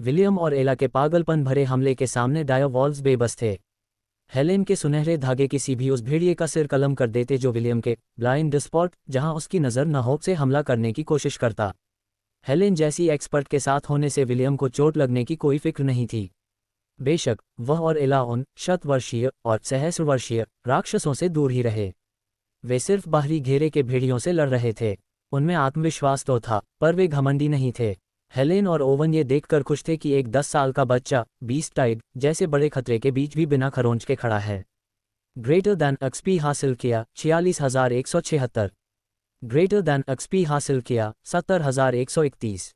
William और एला के पागलपन भरे हमले के सामने डायोवॉल्व्स बेबस थे। हेलेन के सुनहरे धागे किसी भी उस भेड़िए का सिर कलम कर देते जो विलियम के ब्लाइंड स्पॉट जहां उसकी नज़र न हो से हमला करने की कोशिश करता। हेलेन जैसी एक्सपर्ट के साथ होने से विलियम को चोट लगने की कोई फिक्र नहीं थी। बेशक वह और एला उन शतवर्षीय और सहस्रवर्षीय राक्षसों से दूर ही रहे। वे सिर्फ बाहरी घेरे के भेड़ियों से लड़ रहे थे। उनमें आत्मविश्वास तो था, पर वे घमंडी नहीं थे। हेलेन और ओवन ये देखकर खुश थे कि एक 10 साल का बच्चा बीस्ट टाइड जैसे बड़े खतरे के बीच भी बिना खरोंच के खड़ा है। ग्रेटर दैन एक्सपी हासिल किया 46,176। ग्रेटर दैन एक्सपी हासिल किया 70,131।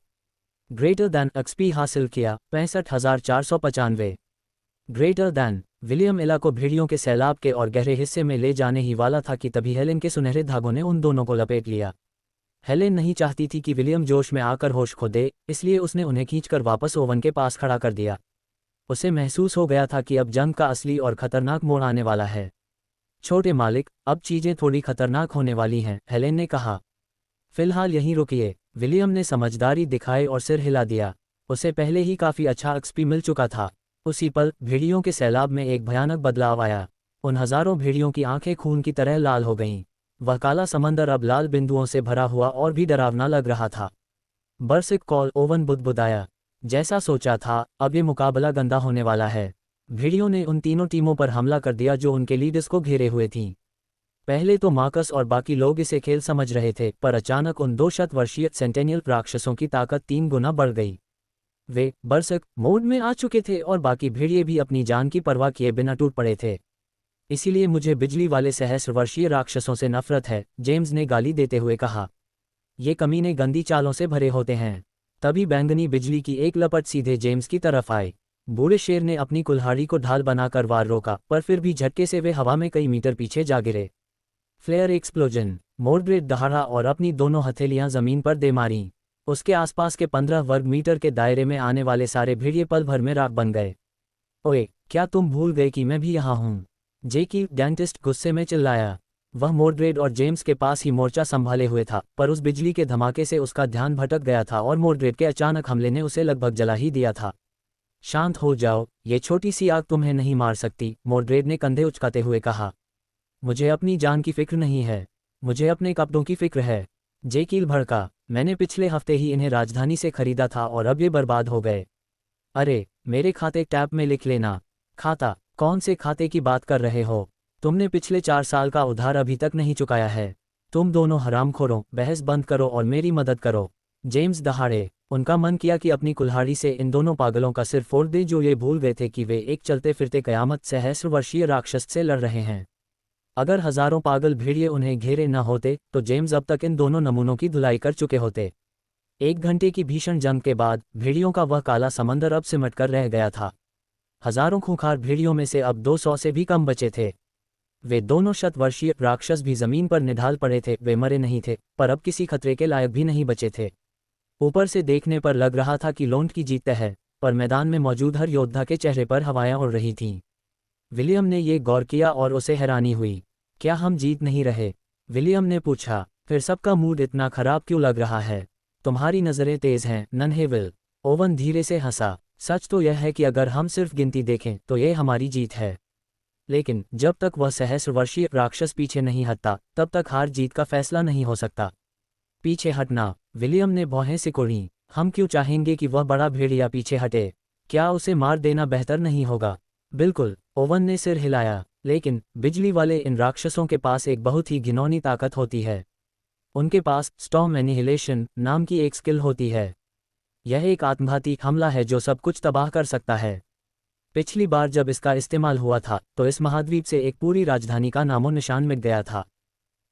ग्रेटर दैन एक्सपी हासिल किया 65,495। Greater than. विलियम एला को भेड़ियों के सैलाब के और गहरे हिस्से में ले जाने ही वाला था कि तभी हेलेन के सुनहरे धागों ने उन दोनों को लपेट लिया। हेलेन नहीं चाहती थी कि विलियम जोश में आकर होश खो दे, इसलिए उसने उन्हें खींचकर वापस ओवन के पास खड़ा कर दिया। उसे महसूस हो गया था कि अब जंग का असली और खतरनाक मोड़ आने वाला है। छोटे मालिक, अब चीजें थोड़ी खतरनाक होने वाली हैं, हेलेन ने कहा। फिलहाल यहीं रुकिए। विलियम ने समझदारी दिखाई और सिर हिला दिया। उसे पहले ही काफी अच्छा एक्सपी मिल चुका था। उसी पल भेड़ियों के सैलाब में एक भयानक बदलाव आया। उन हजारों भेड़ियों की आंखें खून की तरह लाल हो गईं। वह काला समंदर अब लाल बिंदुओं से भरा हुआ और भी डरावना लग रहा था। बर्सिक कॉल, ओवन बुदबुदाया। जैसा सोचा था, अब ये मुकाबला गंदा होने वाला है। भेड़ियों ने उन तीनों टीमों पर हमला कर दिया जो उनके लीडर्स को घेरे हुए थीं। पहले तो मार्कस और बाकी लोग इसे खेल समझ रहे थे, पर अचानक उन 2 शतवर्षीय सेंटेनियल राक्षसों की ताकत 3 गुना बढ़ गई। वे बर्सक मोड में आ चुके थे और बाकी भेड़िए भी अपनी जान की परवाह किए बिना टूट पड़े थे। इसीलिए मुझे बिजली वाले सहस्रवर्षीय राक्षसों से नफरत है, जेम्स ने गाली देते हुए कहा। ये कमीने गंदी चालों से भरे होते हैं। तभी बैंगनी बिजली की एक लपट सीधे जेम्स की तरफ आई। बूढ़े शेर ने अपनी कुल्हाड़ी को ढाल बनाकर वार रोका, पर फिर भी झटके से वे हवा में कई मीटर पीछे जा गिरे। Flare explosion. मोर्ड्रेड दहाड़ा और अपनी दोनों हथेलियां जमीन पर दे मारीं। उसके आसपास के 15 वर्ग मीटर के दायरे में आने वाले सारे भेड़िए पल भर में राख बन गए। ओए, क्या तुम भूल गए कि मैं भी यहाँ हूँ? जेकी डेंटिस्ट गुस्से में चिल्लाया। वह मोर्ड्रेड और जेम्स के पास ही मोर्चा संभाले हुए था, पर उस बिजली के धमाके से उसका ध्यान भटक गया था और मोर्ड्रेड के अचानक हमले ने उसे लगभग जला ही दिया था। शांत हो जाओ, ये छोटी सी आग तुम्हें नहीं मार सकती, मोर्ड्रेड ने कंधे उचकाते हुए कहा। मुझे अपनी जान की फिक्र नहीं है, मुझे अपने कपड़ों की फिक्र है। जेकील भड़का। मैंने पिछले हफ्ते ही इन्हें राजधानी से खरीदा था और अब ये बर्बाद हो गए। अरे, मेरे खाते टैब में लिख लेना। खाता? कौन से खाते की बात कर रहे हो? तुमने पिछले 4 साल का उधार अभी तक नहीं चुकाया है। तुम दोनों हरामखोरों, बहस बंद करो और मेरी मदद करो। जेम्स दहाड़े। उनका मन किया कि अपनी कुल्हाड़ी से इन दोनों पागलों का सिर फोड़ दे जो ये भूल गए थे कि वे एक चलते फिरते कयामत सहस्रवर्षीय राक्षस से लड़ रहे हैं। अगर हजारों पागल भेड़िए उन्हें घेरे न होते तो जेम्स अब तक इन दोनों नमूनों की धुलाई कर चुके होते। 1 घंटे की भीषण जंग के बाद भेड़ियों का वह काला समंदर अब सिमट कर रह गया था। हजारों खूंखार भेड़ियों में से अब 200 से भी कम बचे थे। वे दोनों शतवर्षीय राक्षस भी जमीन पर निढाल पड़े थे। वे मरे नहीं थे, पर अब किसी खतरे के लायक भी नहीं बचे थे। ऊपर से देखने पर लग रहा था कि लोंट की जीत तय है, पर मैदान में मौजूद हर योद्धा के चेहरे पर हवाएं उड़ रही थीं। विलियम ने ये गौर किया और उसे हैरानी हुई। क्या हम जीत नहीं रहे? विलियम ने पूछा। फिर सबका मूड इतना खराब क्यों लग रहा है? तुम्हारी नज़रें तेज हैं, नन्हे विल। ओवन धीरे से हंसा। सच तो यह है कि अगर हम सिर्फ गिनती देखें तो ये हमारी जीत है, लेकिन जब तक वह सहस्रवर्षीय राक्षस पीछे नहीं हटता तब तक हार जीत का फैसला नहीं हो सकता। पीछे हटना? विलियम ने भौहें सिकोड़ी। हम क्यों चाहेंगे कि वह बड़ा भेड़िया पीछे हटे? क्या उसे मार देना बेहतर नहीं होगा? बिल्कुल, ओवन ने सिर हिलाया। लेकिन बिजली वाले इन राक्षसों के पास एक बहुत ही घिनौनी ताकत होती है। उनके पास स्टॉर्म एनिहिलेशन नाम की एक स्किल होती है। यह एक आत्मघाती हमला है जो सब कुछ तबाह कर सकता है। पिछली बार जब इसका इस्तेमाल हुआ था तो इस महाद्वीप से एक पूरी राजधानी का नामो निशान मिट गया था।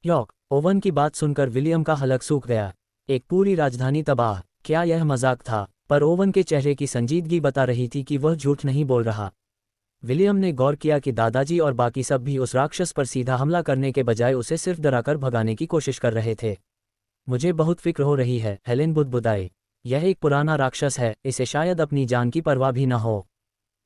यॉक। ओवन की बात सुनकर विलियम का हलक सूख गया। एक पूरी राजधानी तबाह? क्या यह मजाक था? पर ओवन के चेहरे की संजीदगी बता रही थी कि वह झूठ नहीं बोल रहा। विलियम ने गौर किया कि दादाजी और बाकी सब भी उस राक्षस पर सीधा हमला करने के बजाय उसे सिर्फ डराकर भगाने की कोशिश कर रहे थे। मुझे बहुत फिक्र हो रही है, हेलेन बुदबुदाई। यह एक पुराना राक्षस है, इसे शायद अपनी जान की परवाह भी न हो।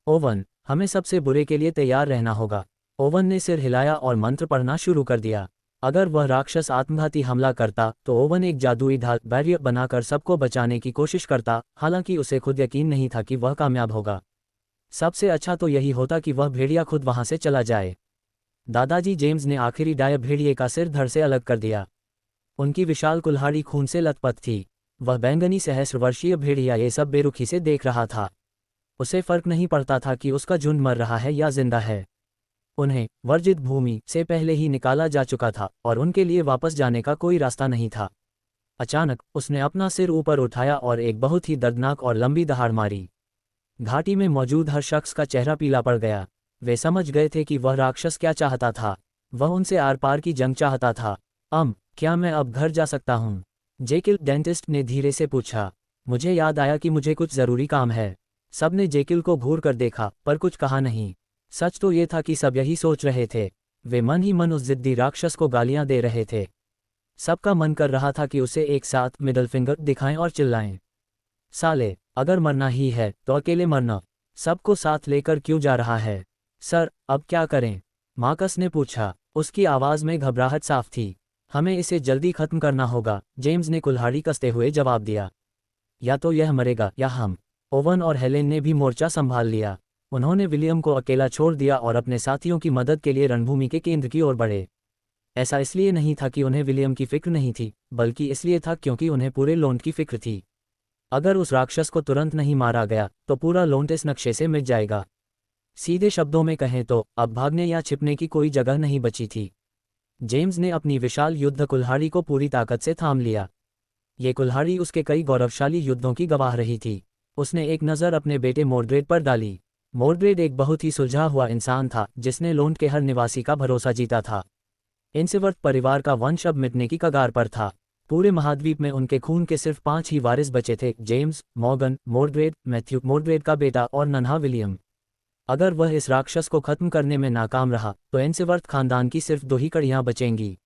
ओवन, हमें सबसे बुरे के लिए तैयार रहना होगा। ओवन ने सिर हिलाया और मंत्र पढ़ना शुरू कर दिया। अगर वह राक्षस आत्मघाती हमला करता तो ओवन एक जादुई ढाल बैरियर बनाकर सबको बचाने की कोशिश करता, हालांकि उसे खुद यकीन नहीं था कि वह कामयाब होगा। सबसे अच्छा तो यही होता कि वह भेड़िया खुद वहां से चला जाए। दादाजी जेम्स ने आखिरी डाय भेड़िए का सिर धड़ से अलग कर दिया। उनकी विशाल कुल्हाड़ी खून से लथपथ थी। वह बैंगनी सहस्रवर्षीय भेड़िया ये सब बेरुखी से देख रहा था। उसे फर्क नहीं पड़ता था कि उसका झुंड मर रहा है या जिंदा है। उन्हें वर्जित भूमि से पहले ही निकाला जा चुका था और उनके लिए वापस जाने का कोई रास्ता नहीं था। अचानक उसने अपना सिर ऊपर उठाया और एक बहुत ही दर्दनाक और लंबी दहाड़ मारी। घाटी में मौजूद हर शख्स का चेहरा पीला पड़ गया। वे समझ गए थे कि वह राक्षस क्या चाहता था। वह उनसे आर पार की जंग चाहता था। क्या मैं अब घर जा सकता हूँ? जेकिल डेंटिस्ट ने धीरे से पूछा। मुझे याद आया कि मुझे कुछ ज़रूरी काम है। सबने जेकिल को घूर कर देखा पर कुछ कहा नहीं। सच तो ये था कि सब यही सोच रहे थे। वे मन ही मन उस जिद्दी राक्षस को गालियां दे रहे थे। सबका मन कर रहा था कि उसे एक साथ मिडल फिंगर दिखाएं और चिल्लाएं, साले, अगर मरना ही है तो अकेले मरना, सबको साथ लेकर क्यों जा रहा है? सर, अब क्या करें? मार्कस ने पूछा। उसकी आवाज़ में घबराहट साफ थी। हमें इसे जल्दी खत्म करना होगा, जेम्स ने कुल्हाड़ी कसते हुए जवाब दिया। या तो यह मरेगा या हम। ओवन और हेलेन ने भी मोर्चा संभाल लिया। उन्होंने विलियम को अकेला छोड़ दिया और अपने साथियों की मदद के लिए रणभूमि के केंद्र की ओर बढ़े। ऐसा इसलिए नहीं था कि उन्हें विलियम की फिक्र नहीं थी, बल्कि इसलिए था क्योंकि उन्हें पूरे लोंट की फिक्र थी। अगर उस राक्षस को तुरंत नहीं मारा गया तो पूरा लोंट इस नक्शे से मिट जाएगा। सीधे शब्दों में कहें तो अब भागने या छिपने की कोई जगह नहीं बची थी। जेम्स ने अपनी विशाल युद्ध कुल्हाड़ी को पूरी ताकत से थाम लिया। ये कुल्हाड़ी उसके कई गौरवशाली युद्धों की गवाह रही थी। उसने एक नज़र अपने बेटे मोर्ड्रेड पर डाली। मोर्ड्रेड एक बहुत ही सुलझा हुआ इंसान था जिसने लोंट के हर निवासी का भरोसा जीता था। इंसेवर्थ परिवार का वंश अब मिटने की कगार पर था। पूरे महाद्वीप में उनके खून के सिर्फ 5 ही वारिस बचे थे, जेम्स, मॉर्गन, मोर्ड्रेड, मैथ्यू मोर्ड्रेड का बेटा और नन्हा विलियम। अगर वह इस राक्षस को खत्म करने में नाकाम रहा तो इंसेवर्थ खानदान की सिर्फ 2 ही कड़ियां बचेंगी।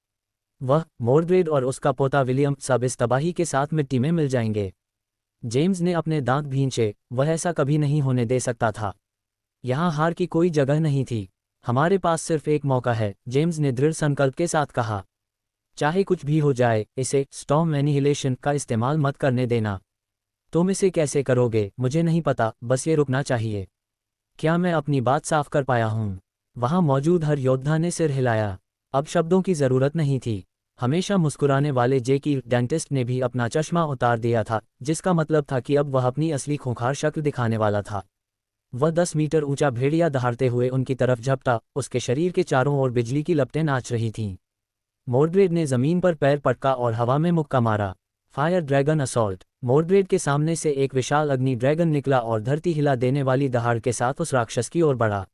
वह, मोर्ड्रेड और उसका पोता विलियम सब इस तबाही के साथ मिट्टी में मिल जाएंगे। जेम्स ने अपने दांत भींचे। वह ऐसा कभी नहीं होने दे सकता था। यहाँ हार की कोई जगह नहीं थी। हमारे पास सिर्फ एक मौका है, जेम्स ने दृढ़ संकल्प के साथ कहा। चाहे कुछ भी हो जाए, इसे स्टॉर्म एनिहिलेशन का इस्तेमाल मत करने देना। तुम इसे कैसे करोगे मुझे नहीं पता, बस ये रुकना चाहिए। क्या मैं अपनी बात साफ कर पाया हूँ? वहाँ मौजूद हर योद्धा ने सिर हिलाया। अब शब्दों की ज़रूरत नहीं थी। हमेशा मुस्कुराने वाले जेकी डेंटिस्ट ने भी अपना चश्मा उतार दिया था, जिसका मतलब था कि अब वह अपनी असली खूंखार शक्ल दिखाने वाला था। वह 10 मीटर ऊंचा भेड़िया दहाड़ते हुए उनकी तरफ झपटा। उसके शरीर के चारों ओर बिजली की लपटें नाच रही थीं। मोर्ड्रेड ने जमीन पर पैर पटका और हवा में मुक्का मारा। Fire dragon assault. मोर्ड्रेड के सामने से एक विशाल अग्नि ड्रैगन निकला और धरती हिला देने वाली दहाड़ के साथ उस राक्षस की ओर बढ़ा।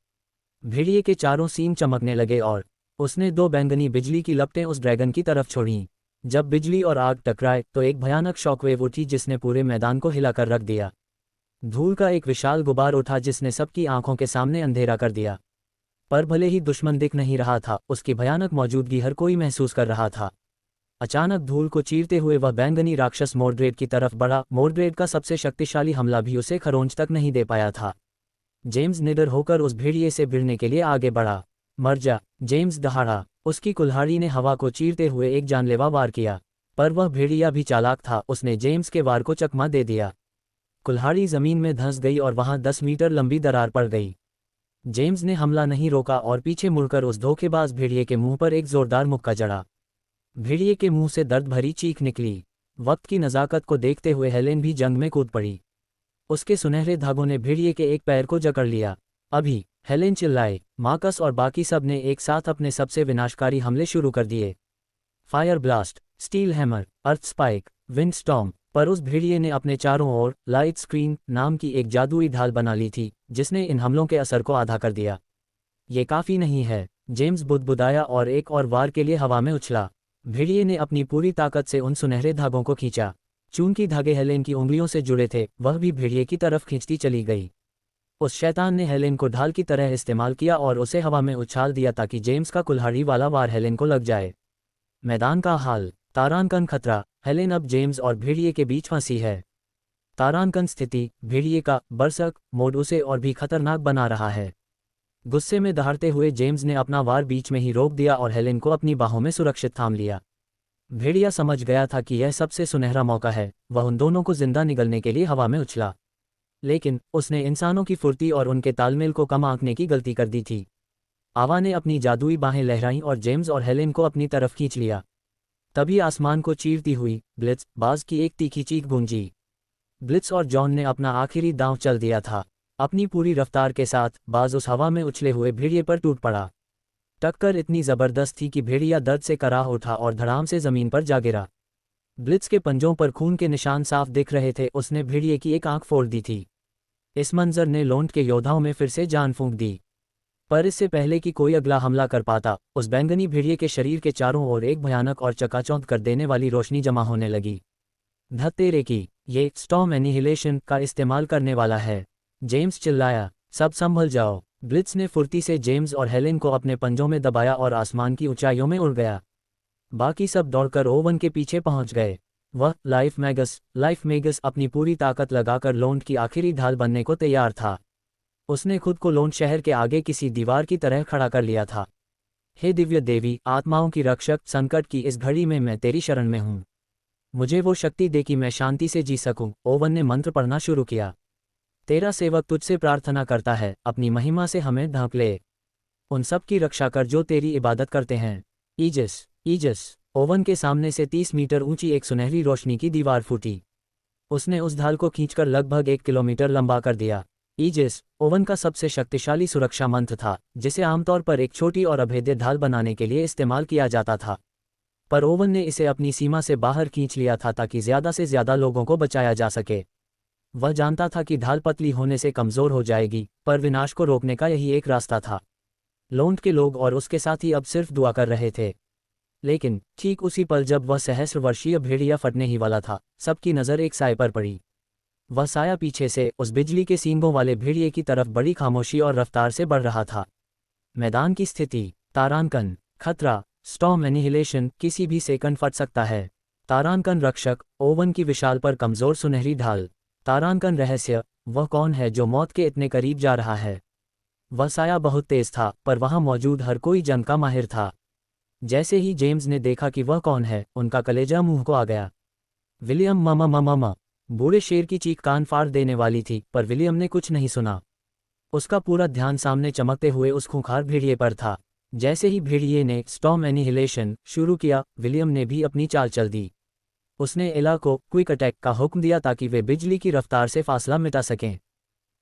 भेड़िए के चारों सींग चमकने लगे और उसने 2 बैंगनी बिजली की लपटें उस ड्रैगन की तरफ छोड़ीं। जब बिजली और आग टकराए तो एक भयानक शॉकवेव उठी जिसने पूरे मैदान को हिलाकर रख दिया। धूल का एक विशाल गुबार उठा जिसने सबकी आंखों के सामने अंधेरा कर दिया। पर भले ही दुश्मन दिख नहीं रहा था, उसकी भयानक मौजूदगी हर कोई महसूस कर रहा था। अचानक धूल को चीरते हुए वह बैंगनी राक्षस मोर्ड्रेड की तरफ बढ़ा। मोर्ड्रेड का सबसे शक्तिशाली हमला भी उसे खरोंच तक नहीं दे पाया था। जेम्स निडर होकर उस भेड़िए से भिड़ने के लिए आगे बढ़ा। मर जा, जेम्स दहाड़ा। उसकी कुल्हाड़ी ने हवा को चीरते हुए एक जानलेवा वार किया। पर वह भेड़िया भी चालाक था, उसने जेम्स के वार को चकमा दे दिया। कुल्हाड़ी जमीन में धंस गई और वहां 10 मीटर लंबी दरार पड़ गई। जेम्स ने हमला नहीं रोका और पीछे मुड़कर उस धोखेबाज भेड़िए के मुंह पर एक जोरदार मुक्का जड़ा। भेड़िए के मुंह से दर्द भरी चीख निकली। वक्त की नज़ाकत को देखते हुए हेलेन भी जंग में कूद पड़ी। उसके सुनहरे धागों ने भेड़िए के एक पैर को जकड़ लिया। अभी, हेलेन चिल्लाए। मार्कस और बाकी सब ने एक साथ अपने सबसे विनाशकारी हमले शुरू कर दिए। फायर ब्लास्ट, स्टील हैमर, अर्थ स्पाइक, विंड स्टॉर्म। पर उस भेड़िए ने अपने चारों ओर लाइट स्क्रीन नाम की एक जादुई ढाल बना ली थी, जिसने इन हमलों के असर को आधा कर दिया। ये काफ़ी नहीं है, जेम्स बुदबुदाया और एक और वार के लिए हवा में उछला। भेड़िए ने अपनी पूरी ताकत से उन सुनहरे धागों को खींचा। चूंकि धागे हेलेन की उंगलियों से जुड़े थे, वह भी भेड़िए की तरफ खींचती चली गई। उस शैतान ने हेलेन को ढाल की तरह इस्तेमाल किया और उसे हवा में उछाल दिया ताकि जेम्स का कुल्हाड़ी वाला वार हेलेन को लग जाए। मैदान का हाल, तारांकन खतरा। हेलेन अब जेम्स और भेड़िए के बीच फंसी है। तारांकन स्थिति, भेड़िए का बरसक मोड उसे और भी खतरनाक बना रहा है। गुस्से में दहाड़ते हुए जेम्स ने अपना वार बीच में ही रोक दिया और हेलेन को अपनी बाहों में सुरक्षित थाम लिया। भेड़िया समझ गया था कि यह सबसे सुनहरा मौका है। वह उन दोनों को जिंदा निगलने के लिए हवा में उछला, लेकिन उसने इंसानों की फुर्ती और उनके तालमेल को कम आंकने की गलती कर दी थी। आवा ने अपनी जादुई बाहें लहराईं और जेम्स और हेलेन को अपनी तरफ खींच लिया। तभी आसमान को चीरती हुई ब्लिट्स बाज की एक तीखी चीख गूंजी। ब्लिट्स और जॉन ने अपना आखिरी दांव चल दिया था। अपनी पूरी रफ्तार के साथ बाज उस हवा में उछले हुए भेड़िए पर टूट पड़ा। टक्कर इतनी जबरदस्त थी कि भेड़िया दर्द से कराह उठा और धड़ाम से जमीन पर जा गिरा। ब्लिट्स के पंजों पर खून के निशान साफ दिख रहे थे। उसने भेड़िए की एक आंख फोड़ दी थी। इस मंजर ने लोंट के योद्धाओं में फिर से जान फूंक दी। पर इससे पहले कि कोई अगला हमला कर पाता, उस बैंगनी भेड़िए के शरीर के चारों ओर एक भयानक और चकाचौंध कर देने वाली रोशनी जमा होने लगी। धत्तेरे की, ये स्टॉर्म एनिहिलेशन का इस्तेमाल करने वाला है, जेम्स चिल्लाया। सब संभल जाओ। ब्लिट्स ने फुर्ती से जेम्स और हेलेन को अपने पंजों में दबाया और आसमान की ऊंचाइयों में उड़ गया। बाकी सब दौड़कर ओवन के पीछे पहुंच गए। वह लाइफ मैगस अपनी पूरी ताकत लगाकर लोंट की आखिरी ढाल बनने को तैयार था। उसने खुद को लोंट शहर के आगे किसी दीवार की तरह खड़ा कर लिया था। हे दिव्य देवी, आत्माओं की रक्षक, संकट की इस घड़ी में मैं तेरी शरण में हूँ। मुझे वो शक्ति दे कि मैं शांति से जी सकूं। ओवन ने मंत्र पढ़ना शुरू किया। तेरा सेवक तुझसे प्रार्थना करता है, अपनी महिमा से हमें ढांप ले। उन सब की रक्षा कर जो तेरी इबादत करते हैं। ईजस। ओवन के सामने से 30 मीटर ऊंची एक सुनहरी रोशनी की दीवार फूटी। उसने उस ढाल को खींचकर लगभग 1 किलोमीटर लंबा कर दिया। ईजिस ओवन का सबसे शक्तिशाली सुरक्षा मंत्र था, जिसे आमतौर पर एक छोटी और अभेद्य ढाल बनाने के लिए इस्तेमाल किया जाता था। पर ओवन ने इसे अपनी सीमा से बाहर खींच लिया था ताकि ज्यादा से ज्यादा लोगों को बचाया जा सके। वह जानता था कि ढाल पतली होने से कमजोर हो जाएगी, पर विनाश को रोकने का यही एक रास्ता था। लोंट के लोग और उसके साथी अब सिर्फ दुआ कर रहे थे। लेकिन ठीक उसी पल जब वह सहस्रवर्षीय भेड़िया फटने ही वाला था, सबकी नज़र एक साए पर पड़ी। वह साया पीछे से उस बिजली के सींगों वाले भेड़िए की तरफ बड़ी खामोशी और रफ्तार से बढ़ रहा था। मैदान की स्थिति, तारांकन, खतरा, स्टॉर्म एनिहिलेशन, किसी भी सेकंड फट सकता है। तारांकन रक्षक, ओवन की विशाल पर कमजोर सुनहरी ढाल। तारांकन रहस्य, वह कौन है जो मौत के इतने करीब जा रहा है। वह साया बहुत तेज था, पर वहां मौजूद हर कोई जंग का माहिर था। जैसे ही जेम्स ने देखा कि वह कौन है, उनका कलेजा मुंह को आ गया। William mama. बूढ़े शेर की चीख कान फाड़ देने वाली थी, पर विलियम ने कुछ नहीं सुना। उसका पूरा ध्यान सामने चमकते हुए उस खूंखार भेड़िए पर था। जैसे ही भेड़िए ने स्टॉर्म एनिहिलेशन शुरू किया, विलियम ने भी अपनी चाल चल दी। उसने एला को क्विक अटैक का हुक्म दिया ताकि वे बिजली की रफ्तार से फासला मिटा सकें।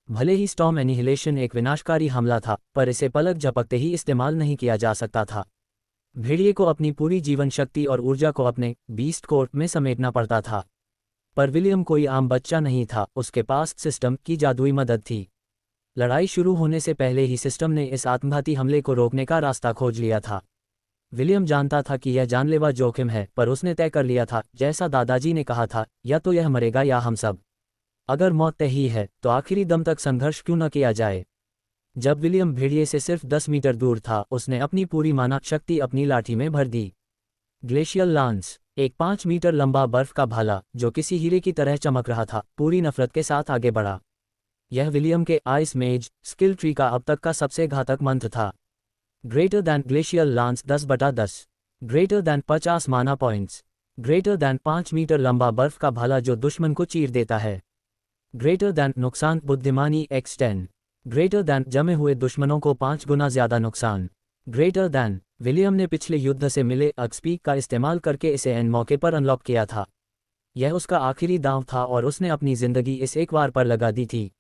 भले ही स्टॉर्म एनिहिलेशन एक विनाशकारी हमला था, पर इसे पलक झपकते ही इस्तेमाल नहीं किया जा सकता था। भेड़िए को अपनी पूरी जीवन शक्ति और ऊर्जा को अपने बीस्ट कोर्ट में समेटना पड़ता था। पर विलियम कोई आम बच्चा नहीं था, उसके पास सिस्टम की जादुई मदद थी। लड़ाई शुरू होने से पहले ही सिस्टम ने इस आत्मघाती हमले को रोकने का रास्ता खोज लिया था। विलियम जानता था कि यह जानलेवा जोखिम है, पर उसने तय कर लिया था, जैसा दादाजी ने कहा था, या तो यह मरेगा या हम सब। अगर मौत तय ही है, तो आखिरी दम तक संघर्ष क्यों न किया जाए। जब विलियम भेड़िए से सिर्फ 10 मीटर दूर था, उसने अपनी पूरी मानव शक्ति अपनी लाठी में भर दी। ग्लेशियल लांस, एक 5 मीटर लंबा बर्फ का भाला जो किसी हीरे की तरह चमक रहा था, पूरी नफरत के साथ आगे बढ़ा। यह विलियम के आइस मेज स्किल ट्री का अब तक का सबसे घातक मंत्र था। Greater then glacial lance 10/10, greater than 50 माना पॉइंट्स, ग्रेटर दैन 5 मीटर लंबा बर्फ का भाला जो दुश्मन को चीर देता है, ग्रेटर दैन नुकसान बुद्धिमानी x10, ग्रेटर दैन जमे हुए दुश्मनों को 5 गुना ज्यादा नुकसान, ग्रेटर दैन। विलियम ने पिछले युद्ध से मिले अक्सपीक का इस्तेमाल करके इसे एन मौके पर अनलॉक किया था। यह उसका आखिरी दांव था और उसने अपनी जिंदगी इस एक वार पर लगा दी थी।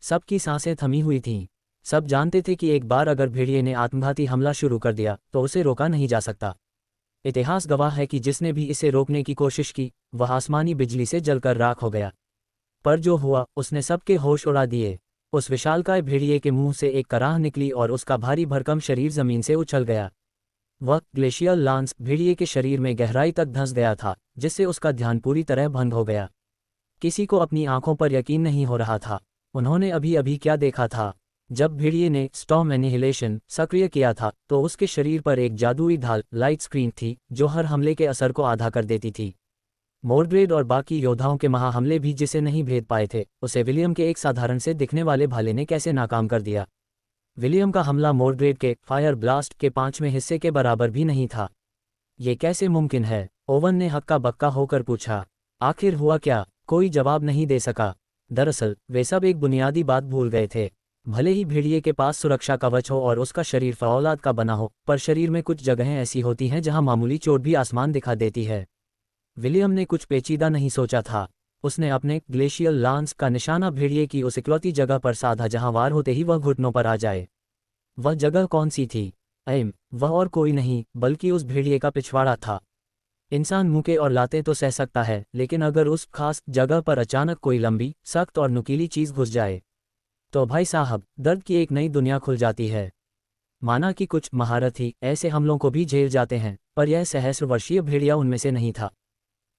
सबकी सांसें थमी हुई थीं। सब जानते थे कि एक बार अगर भेड़िए ने आत्मघाती हमला शुरू कर दिया तो उसे रोका नहीं जा सकता। इतिहास गवाह है कि जिसने भी इसे रोकने की कोशिश की, वह आसमानी बिजली से जलकर राख हो गया। पर जो हुआ, उसने सबके होश उड़ा दिए। उस विशालकाय भेड़िए के मुंह से एक कराह निकली और उसका भारी भरकम शरीर जमीन से उछल गया। वह ग्लेशियल लांस भेड़िए के शरीर में गहराई तक धंस गया था, जिससे उसका ध्यान पूरी तरह भंग हो गया। किसी को अपनी आंखों पर यकीन नहीं हो रहा था। उन्होंने अभी अभी क्या देखा था। जब भेड़िए ने स्टॉर्म एनिहिलेशन सक्रिय किया था, तो उसके शरीर पर एक जादुई ढाल लाइट स्क्रीन थी, जो हर हमले के असर को आधा कर देती थी। मोर्ड्रेड और बाकी योद्धाओं के महाहमले भी जिसे नहीं भेद पाए थे, उसे विलियम के एक साधारण से दिखने वाले भाले ने कैसे नाकाम कर दिया। विलियम का हमला मोर्ड्रेड के फायर ब्लास्ट के 5वें हिस्से के बराबर भी नहीं था। ये कैसे मुमकिन है? ओवन ने हक्का बक्का होकर पूछा। आखिर हुआ क्या? कोई जवाब नहीं दे सका। दरअसल वे सब एक बुनियादी बात भूल गए थे। भले ही भेड़िए के पास सुरक्षा कवच हो और उसका शरीर फौलाद का बना हो, पर शरीर में कुछ जगहें ऐसी होती हैं जहां मामूली चोट भी आसमान दिखा देती है। विलियम ने कुछ पेचीदा नहीं सोचा था। उसने अपने ग्लेशियल लांस का निशाना भेड़िए की उस इकलौती जगह पर साधा जहां वार होते ही वह घुटनों पर आ जाए। वह जगह कौन सी थी? वह और कोई नहीं बल्कि उस भेड़िए का पिछवाड़ा था। इंसान मुके और लाते तो सह सकता है, लेकिन अगर उस खास जगह पर अचानक कोई लंबी, सख्त और नुकीली चीज घुस जाए तो भाई साहब, दर्द की एक नई दुनिया खुल जाती है। माना कि कुछ महारथी ऐसे हमलों को भी झेल जाते हैं, पर यह सहस्रवर्षीय भेड़िया उनमें से नहीं था।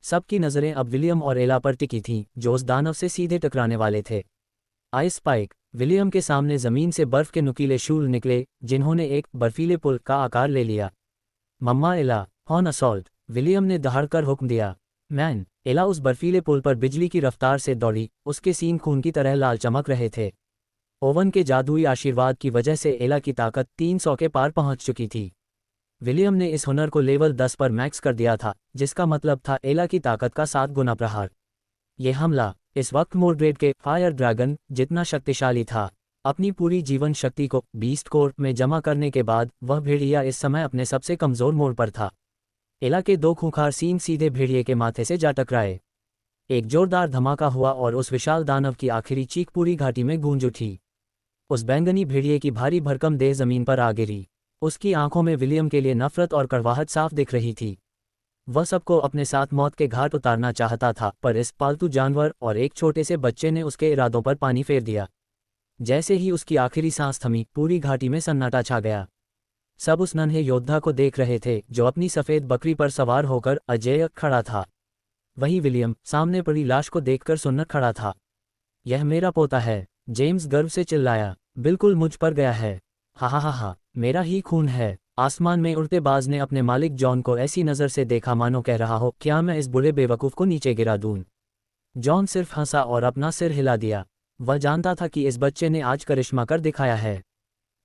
सबकी नज़रें अब विलियम और एला पर टिकी थीं, जो उस दानव से सीधे टकराने वाले थे। Ice spike. विलियम के सामने जमीन से बर्फ के नुकीले शूल निकले, जिन्होंने एक बर्फीले पुल का आकार ले लिया। मम्मा एला, ऑन असॉल्ट, विलियम ने दहाड़कर हुक्म दिया। मैन। एला उस बर्फीले पुल पर बिजली की रफ्तार से दौड़ी, उसके सीन खून की तरह लाल चमक रहे थे। ओवन के जादुई आशीर्वाद की वजह से एला की ताकत 300 के पार पहुंच चुकी थी। विलियम ने इस हुनर को लेवल 10 पर मैक्स कर दिया था, जिसका मतलब था एला की ताकत का 7 गुना प्रहार। यह हमला इस वक्त मोर्ड्रेड के फायर ड्रैगन जितना शक्तिशाली था। अपनी पूरी जीवन शक्ति को बीस्ट कोर में जमा करने के बाद वह भेड़िया इस समय अपने सबसे कमजोर मोड़ पर था। एला के 2 खूंखार सींग सीधे भेड़िए के माथे से जा टकराए। एक जोरदार धमाका हुआ और उस विशाल दानव की आखिरी चीख पूरी घाटी में गूंज उठी। उस बैंगनी भेड़िए की भारी भरकम देह जमीन पर आ गिरी। उसकी आंखों में विलियम के लिए नफरत और कड़वाहट साफ दिख रही थी। वह सबको अपने साथ मौत के घाट उतारना चाहता था, पर इस पालतू जानवर और एक छोटे से बच्चे ने उसके इरादों पर पानी फेर दिया। जैसे ही उसकी आखिरी सांस थमी, पूरी घाटी में सन्नाटा छा गया। सब उस नन्हे योद्धा को देख रहे थे जो अपनी सफ़ेद बकरी पर सवार होकर अजेय खड़ा था। वही विलियम सामने पड़ी लाश को देखकर सुन्न खड़ा था। यह मेरा पोता है, जेम्स गर्व से चिल्लाया। बिल्कुल मुझ पर गया है। हा, मेरा ही खून है। आसमान में उड़ते बाज ने अपने मालिक जॉन को ऐसी नज़र से देखा मानो कह रहा हो, क्या मैं इस बुरे बेवकूफ़ को नीचे गिरा दूं? जॉन सिर्फ हंसा और अपना सिर हिला दिया। वह जानता था कि इस बच्चे ने आज करिश्मा कर दिखाया है।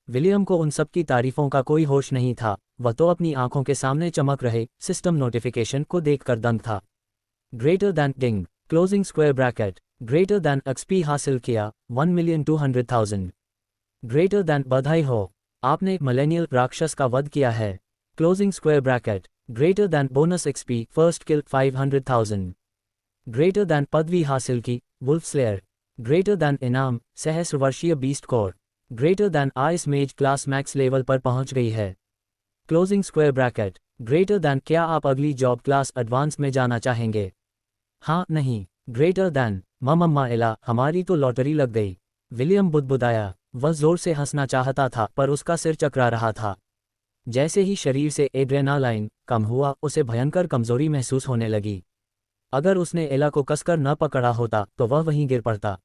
विलियम को उन सब की तारीफों का कोई होश नहीं था। वह तो अपनी आंखों के सामने चमक रहे सिस्टम नोटिफिकेशन को देखकर दंग था। Greater than ding, closing square bracket, greater than XP हासिल किया 1,200,000। ग्रेटर दैन बधाई हो, आपने एक मिलेनियल राक्षस का वध किया है। Closing square bracket, greater than bonus XP first kill 500,000। Greater than पदवी हासिल की वुल्फ स्लेयर। ग्रेटर दैन इनाम सहस्रवर्षीय beast core. Greater than ice mage class max level पर पहुंच गई है। Closing square bracket, greater than क्या आप अगली जॉब क्लास एडवांस में जाना चाहेंगे? हाँ नहीं। ग्रेटर दैन मम्मा एला, हमारी तो लॉटरी लग गई। विलियम बुदबुदाया। वह जोर से हंसना चाहता था, पर उसका सिर चकरा रहा था। जैसे ही शरीर से एड्रेनालाइन कम हुआ, उसे भयंकर कमजोरी महसूस होने लगी। अगर उसने एला को कसकर न पकड़ा होता तो वह वहीं गिर पड़ता।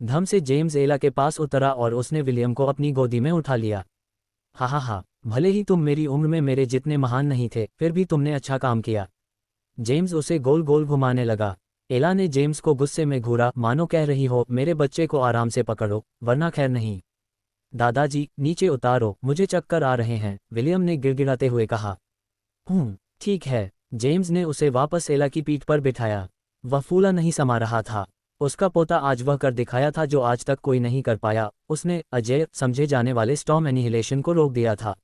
धम से जेम्स एला के पास उतरा और उसने विलियम को अपनी गोदी में उठा लिया। हा, भले ही तुम मेरी उम्र में मेरे जितने महान नहीं थे, फिर भी तुमने अच्छा काम किया। जेम्स उसे गोल गोल घुमाने लगा। एला ने जेम्स को गुस्से में घूरा, मानो कह रही हो, मेरे बच्चे को आराम से पकड़ो, वरना खैर नहीं। दादाजी, नीचे उतारो, मुझे चक्कर आ रहे हैं, विलियम ने गिड़गिड़ाते हुए कहा। ठीक है। जेम्स ने उसे वापस एला की पीठ पर बिठाया। वह फूला नहीं समा रहा था। उसका पोता आज वह कर दिखाया था जो आज तक कोई नहीं कर पाया। उसने अजय समझे जाने वाले स्टॉर्म एनिहिलेशन को रोक दिया था।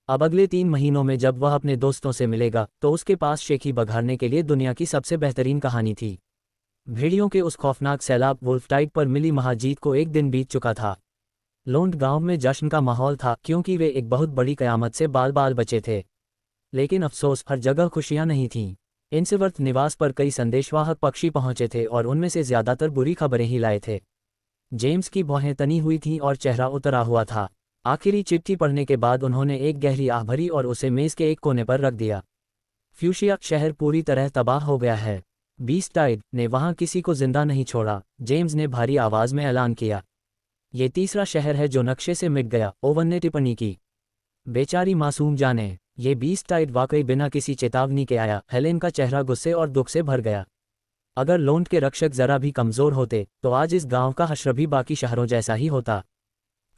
अब अगले 3 महीनों में जब वह अपने दोस्तों से मिलेगा तो उसके पास शेखी बघारने के लिए दुनिया की सबसे बेहतरीन कहानी थी। भेड़ियों के उस खौफनाक सैलाब वुल्फटाइड पर मिली महाजीत को एक दिन बीत चुका था। लोंड गांव में जश्न का माहौल था, क्योंकि वे एक बहुत बड़ी कयामत से बाल बाल बचे थे। लेकिन अफसोस, हर जगह खुशियां नहीं थीं। इंसवर्थ निवास पर कई संदेशवाहक पक्षी पहुंचे थे और उनमें से ज्यादातर बुरी खबरें ही लाए थे। जेम्स की भौहें तनी हुई थीं और चेहरा उतरा हुआ था। आखिरी चिट्ठी पढ़ने के बाद उन्होंने एक गहरी आह भरी और उसे मेज के एक कोने पर रख दिया। फ्यूशिया शहर पूरी तरह तबाह हो गया है। बीस्टाइड ने वहां किसी को जिंदा नहीं छोड़ा, जेम्स ने भारी आवाज में ऐलान किया। ये तीसरा शहर है जो नक्शे से मिट गया, ओवन ने टिप्पणी की। बेचारी मासूम जाने, ये बीस्टाइड वाकई बिना किसी चेतावनी के आया। हेलेन का चेहरा गुस्से और दुख से भर गया। अगर लोंड के रक्षक जरा भी कमजोर होते तो आज इस गांव का हश्र भी बाकी शहरों जैसा ही होता।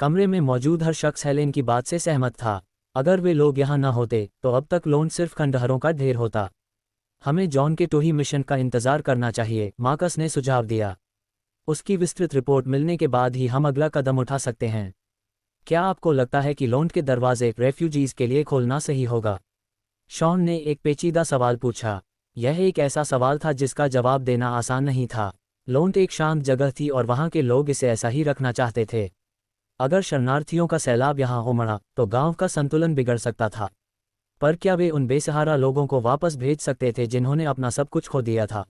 कमरे में मौजूद हर शख्स हेलेन की बात से सहमत था। अगर वे लोग यहाँ न होते तो अब तक लोन सिर्फ खंडहरों का ढेर होता। हमें जॉन के टोही मिशन का इंतजार करना चाहिए, मार्कस ने सुझाव दिया। उसकी विस्तृत रिपोर्ट मिलने के बाद ही हम अगला कदम उठा सकते हैं। क्या आपको लगता है कि लोन के दरवाजे रेफ्यूजीज के लिए खोलना सही होगा? शॉन ने एक पेचीदा सवाल पूछा। यह एक ऐसा सवाल था जिसका जवाब देना आसान नहीं था। लोन एक शांत जगह थी और वहाँ के लोग इसे ऐसा ही रखना चाहते थे। अगर शरणार्थियों का सैलाब यहाँ उमड़ा तो गांव का संतुलन बिगड़ सकता था। पर क्या वे उन बेसहारा लोगों को वापस भेज सकते थे जिन्होंने अपना सब कुछ खो दिया था?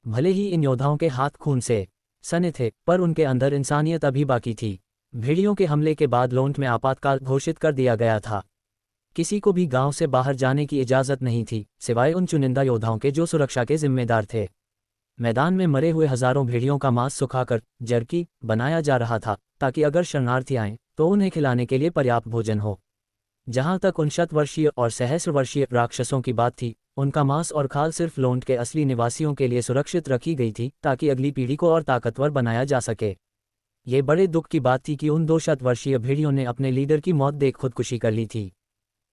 भले ही इन योद्धाओं के हाथ खून से सने थे, पर उनके अंदर इंसानियत अभी बाकी थी। भेड़ियों के हमले के बाद लोन्ट में आपातकाल घोषित कर दिया गया था। किसी को भी गांव से बाहर जाने की इजाज़त नहीं थी, सिवाय उन चुनिंदा योद्धाओं के जो सुरक्षा के जिम्मेदार थे। मैदान में मरे हुए हजारों भेड़ियों का मांस सुखाकर जर्की बनाया जा रहा था, ताकि अगर शरणार्थी आएं तो उन्हें खिलाने के लिए पर्याप्त भोजन हो। जहां तक उन शतवर्षीय और सहस्रवर्षीय राक्षसों की बात थी, उनका मांस और खाल सिर्फ लोन्ट के असली निवासियों के लिए सुरक्षित रखी गई थी, ताकि अगली पीढ़ी को और ताकतवर बनाया जा सके। ये बड़े दुख की बात थी कि उन 2 शतवर्षीय भेड़ियों ने अपने लीडर की मौत देख खुदकुशी कर ली थी।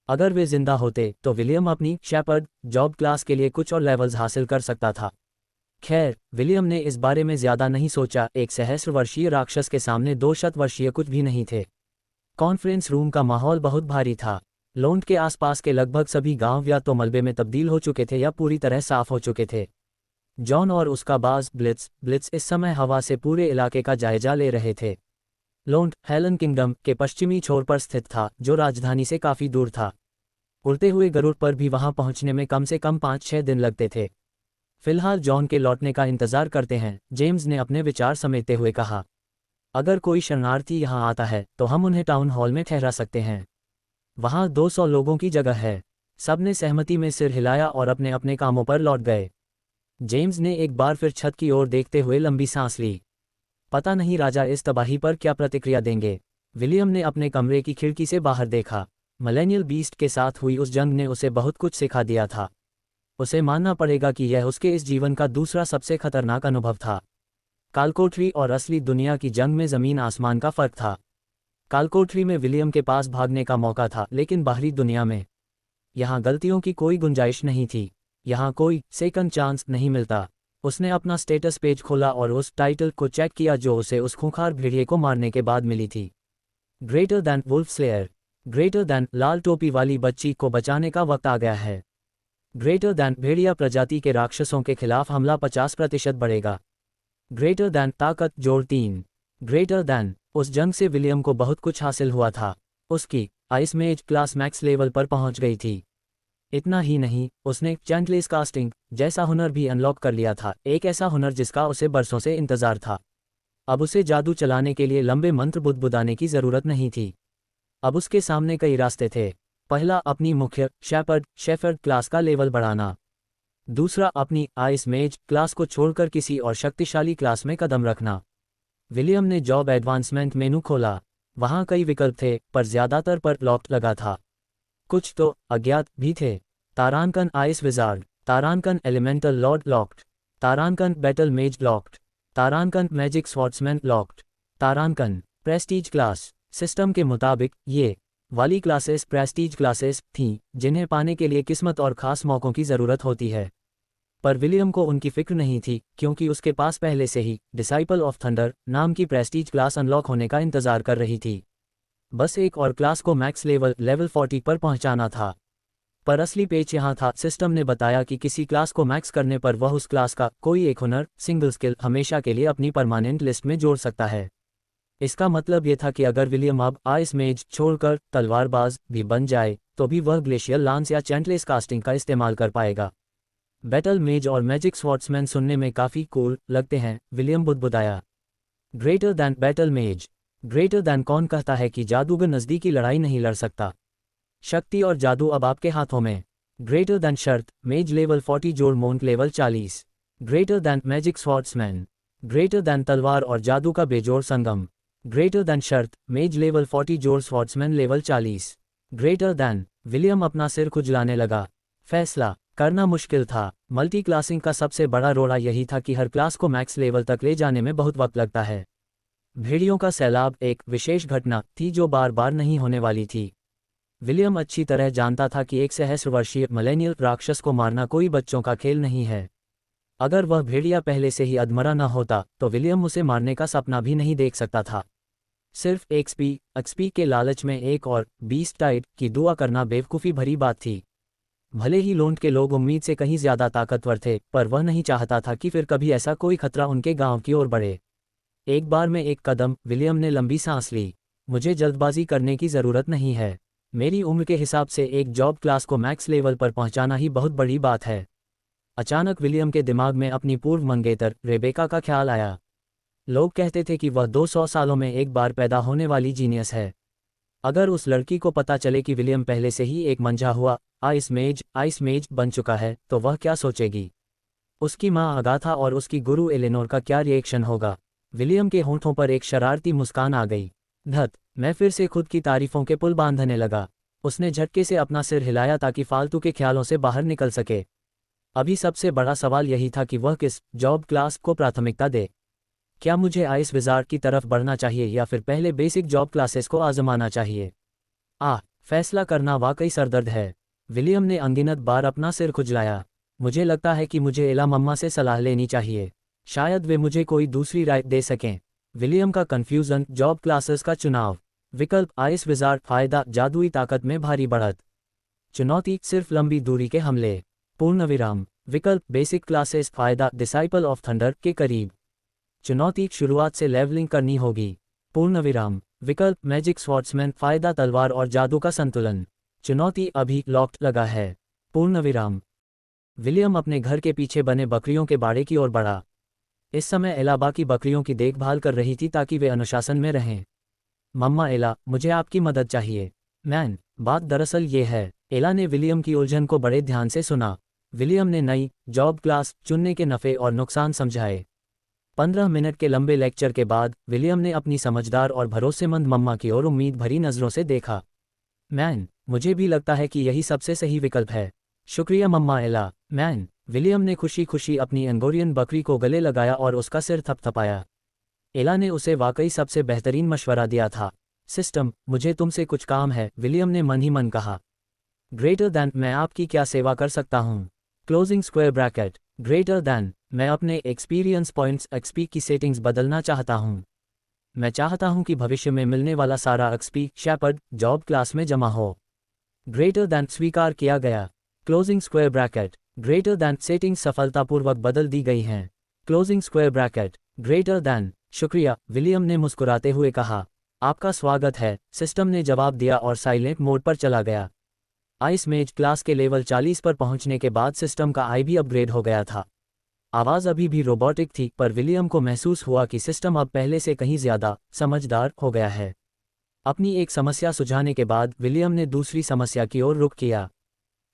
अगर वे जिंदा होते तो विलियम अपनी शेपर्ड जॉब क्लास के लिए कुछ और लेवल्स हासिल कर सकता था। खैर, विलियम ने इस बारे में ज्यादा नहीं सोचा। एक सहस्रवर्षीय राक्षस के सामने 2 शतवर्षीय कुछ भी नहीं थे। कॉन्फ्रेंस रूम का माहौल बहुत भारी था। लोन्ट के आसपास के लगभग सभी गांव या तो मलबे में तब्दील हो चुके थे या पूरी तरह साफ हो चुके थे। जॉन और उसका बाज ब्लिट्स इस समय हवा से पूरे इलाके का जायजा ले रहे थे। लोन्ट हेलन किंगडम के पश्चिमी छोर पर स्थित था, जो राजधानी से काफी दूर था। उड़ते हुए गरुड़ पर भी वहां पहुंचने में कम से कम 5-6 दिन लगते थे। फिलहाल जॉन के लौटने का इंतजार करते हैं, जेम्स ने अपने विचार समेटते हुए कहा। अगर कोई शरणार्थी यहां आता है तो हम उन्हें टाउन हॉल में ठहरा सकते हैं। वहां 200 लोगों की जगह है। सबने सहमति में सिर हिलाया और अपने अपने कामों पर लौट गए। जेम्स ने एक बार फिर छत की ओर देखते हुए लंबी सांस ली। पता नहीं राजा इस तबाही पर क्या प्रतिक्रिया देंगे। विलियम ने अपने कमरे की खिड़की से बाहर देखा। मिलेनियल बीस्ट के साथ हुई उस जंग ने उसे बहुत कुछ सिखा दिया था। उसे मानना पड़ेगा कि यह उसके इस जीवन का दूसरा सबसे खतरनाक अनुभव था। कालकोठरी और असली दुनिया की जंग में ज़मीन आसमान का फर्क था। कालकोठरी में विलियम के पास भागने का मौका था, लेकिन बाहरी दुनिया में यहाँ गलतियों की कोई गुंजाइश नहीं थी। यहाँ कोई सेकंड चांस नहीं मिलता। उसने अपना स्टेटस पेज खोला और उस टाइटल को चेक किया जो उसे उस खूंखार भेड़िए को मारने के बाद मिली थी। Greater than wolf slayer. Greater than लाल टोपी वाली बच्ची को बचाने का वक्त आ गया है। ग्रेटर दैन भेड़िया प्रजाति के राक्षसों के खिलाफ हमला 50% बढ़ेगा। ग्रेटर दैन ताकत जोड़ 3। ग्रेटर दैन उस जंग से विलियम को बहुत कुछ हासिल हुआ था। उसकी ice mage class max level पर पहुंच गई थी। इतना ही नहीं, उसने चैंटलेस कास्टिंग जैसा हुनर भी अनलॉक कर लिया था, एक ऐसा हुनर जिसका उसे बरसों से इंतजार था। अब उसे जादू चलाने के लिए लंबे मंत्र बुदबुदाने की जरूरत नहीं थी। अब उसके सामने कई रास्ते थे। पहला, अपनी मुख्य शेफर्ड क्लास का लेवल बढ़ाना। दूसरा, अपनी आइस मेज क्लास को छोड़कर किसी और शक्तिशाली क्लास में कदम रखना। विलियम ने जॉब एडवांसमेंट मेनू खोला। वहां कई विकल्प थे, पर ज्यादातर पर लॉक्ड लगा था। कुछ तो अज्ञात भी थे। तारांकन आइस विजार्ड, तारांकन एलिमेंटल लॉर्ड लॉक्ड, तारांकन बैटल मेज लॉक्ड, तारांकन मैजिक स्वॉर्ड्समैन लॉक्ड, तारांकन प्रेस्टीज क्लास। सिस्टम के मुताबिक ये वाली क्लासेस प्रेस्टीज क्लासेस थीं, जिन्हें पाने के लिए किस्मत और खास मौकों की ज़रूरत होती है। पर विलियम को उनकी फिक्र नहीं थी, क्योंकि उसके पास पहले से ही डिसाइपल ऑफ थंडर नाम की प्रेस्टीज क्लास अनलॉक होने का इंतजार कर रही थी। बस एक और क्लास को मैक्स लेवल 40 पर पहुंचाना था। पर असली पेच यहाँ था। सिस्टम ने बताया कि किसी क्लास को मैक्स करने पर वह उस क्लास का कोई एक हुनर, सिंगल स्किल, हमेशा के लिए अपनी परमानेंट लिस्ट में जोड़ सकता है। इसका मतलब ये था कि अगर विलियम अब आइस मेज छोड़कर तलवारबाज भी बन जाए, तो भी वह ग्लेशियल लांस या चैंटलेस कास्टिंग का इस्तेमाल कर पाएगा। बैटल मेज और मैजिक स्वॉर्ड्समैन सुनने में काफ़ी कूल लगते हैं, विलियम बुदबुदाया। ग्रेटर दैन बैटल मेज। ग्रेटर दैन कौन कहता है कि जादूगर नज़दीकी लड़ाई नहीं लड़ सकता? शक्ति और जादू अब आपके हाथों में। ग्रेटर दैन शर्त मेज लेवल 40 जोड़ मोंट level 40। Greater than magic swordsman. Greater than तलवार और जादू का बेजोड़ संगम। ग्रेटर दैन शर्त मेज लेवल 40 जोड़ swordsman level 40। Greater than. William अपना सिर खुजलाने लगा। फैसला करना मुश्किल था। मल्टी क्लासिंग का सबसे बड़ा रोड़ा यही था कि हर क्लास को मैक्स लेवल तक ले जाने में बहुत वक्त लगता है। भेड़ियों का सैलाब एक विशेष घटना थी जो बार बार नहीं होने वाली थी। विलियम अच्छी तरह जानता था कि एक सहस्रवर्षीय मिलेनियल राक्षस को मारना कोई बच्चों का खेल नहीं है। अगर वह भेड़िया पहले से ही अधमरा न होता तो विलियम उसे मारने का सपना भी नहीं देख सकता था। सिर्फ एक्सपी के लालच में एक और बीस्ट टाइड की दुआ करना बेवकूफ़ी भरी बात थी। भले ही लोंड के लोग उम्मीद से कहीं ज़्यादा ताकतवर थे, पर वह नहीं चाहता था कि फिर कभी ऐसा कोई खतरा उनके गांव की ओर बढ़े। एक बार में एक कदम, विलियम ने लंबी सांस ली। मुझे जल्दबाजी करने की ज़रूरत नहीं है। मेरी उम्र के हिसाब से एक जॉब क्लास को मैक्स लेवल पर पहुंचाना ही बहुत बड़ी बात है। अचानक विलियम के दिमाग में अपनी पूर्व मंगेतर रेबेका का ख्याल आया। लोग कहते थे कि वह 200 सालों में एक बार पैदा होने वाली जीनियस है। अगर उस लड़की को पता चले कि विलियम पहले से ही एक मंझा हुआ आइस मेज बन चुका है तो वह क्या सोचेगी? उसकी माँ अगाथा और उसकी गुरु एलेनोर का क्या रिएक्शन होगा? विलियम के होंठों पर एक शरारती मुस्कान आ गई। धत, मैं फिर से खुद की तारीफों के पुल बांधने लगा। उसने झटके से अपना सिर हिलाया ताकि फालतू के ख्यालों से बाहर निकल सके। अभी सबसे बड़ा सवाल यही था कि वह किस जॉब क्लास को प्राथमिकता दे। क्या मुझे आइस विज़ार्ड की तरफ बढ़ना चाहिए या फिर पहले बेसिक जॉब क्लासेस को आजमाना चाहिए? फैसला करना वाकई सरदर्द है। विलियम ने अनगिनत बार अपना सिर खुजलाया। मुझे लगता है कि मुझे एला मम्मा से सलाह लेनी चाहिए। शायद वे मुझे कोई दूसरी राय दे सकें। विलियम का कन्फ्यूजन, जॉब क्लासेस का चुनाव। विकल्प आइस विज़ार्ड, फायदा जादुई ताकत में भारी बढ़त। चुनौती सिर्फ लंबी दूरी के हमले। पूर्ण विराम। विकल्प बेसिक क्लासेस, फायदा डिसाइपल ऑफ थंडर के करीब। चुनौती शुरुआत से लेवलिंग करनी होगी। पूर्ण विराम। विकल्प मैजिक स्वॉर्ड्समैन, फायदा तलवार और जादू का संतुलन। चुनौती अभी लॉक्ड लगा है। पूर्ण विराम। विलियम अपने घर के पीछे बने बकरियों के बाड़े की ओर बढ़ा। इस समय एला बाकी बकरियों की देखभाल कर रही थी ताकि वे अनुशासन में रहें। मम्मा एला, मुझे आपकी मदद चाहिए। मैन, बात दरअसल ये है। एला ने विलियम की उलझन को बड़े ध्यान से सुना। विलियम ने नई जॉब क्लास चुनने के नफ़े और नुकसान समझाए। 15 मिनट के लंबे लेक्चर के बाद विलियम ने अपनी समझदार और भरोसेमंद मम्मा की ओर उम्मीद भरी नज़रों से देखा। मैन, मुझे भी लगता है कि यही सबसे सही विकल्प है। शुक्रिया मम्मा एला। मैन, विलियम ने खुशी खुशी अपनी एंगोरियन बकरी को गले लगाया और उसका सिर थपथपाया। एला ने उसे वाकई सबसे बेहतरीन मशवरा दिया था। सिस्टम, मुझे तुमसे कुछ काम है, विलियम ने मन ही मन कहा। ग्रेटर दैन, मैं आपकी क्या सेवा कर सकता हूँ? Closing square bracket. Greater then, मैं अपने एक्सपीरियंस पॉइंट्स एक्सपी की सेटिंग्स बदलना चाहता हूँ। मैं चाहता हूँ कि भविष्य में मिलने वाला सारा एक्सपी शेपर्ड जॉब क्लास में जमा हो। ग्रेटर दैन स्वीकार किया गया। Closing square bracket. Greater then settings सफलतापूर्वक बदल दी गई हैं। Closing square bracket. Greater then. शुक्रिया, विलियम ने मुस्कुराते हुए कहा। आपका स्वागत है, सिस्टम ने जवाब दिया और साइलेंट मोड पर चला गया। आइस मेज क्लास के लेवल 40 पर पहुंचने के बाद सिस्टम का आई भी अपग्रेड हो गया था। आवाज़ अभी भी रोबोटिक थी, पर विलियम को महसूस हुआ कि सिस्टम अब पहले से कहीं ज़्यादा समझदार हो गया है। अपनी एक समस्या सुलझाने के बाद विलियम ने दूसरी समस्या की ओर रुख किया।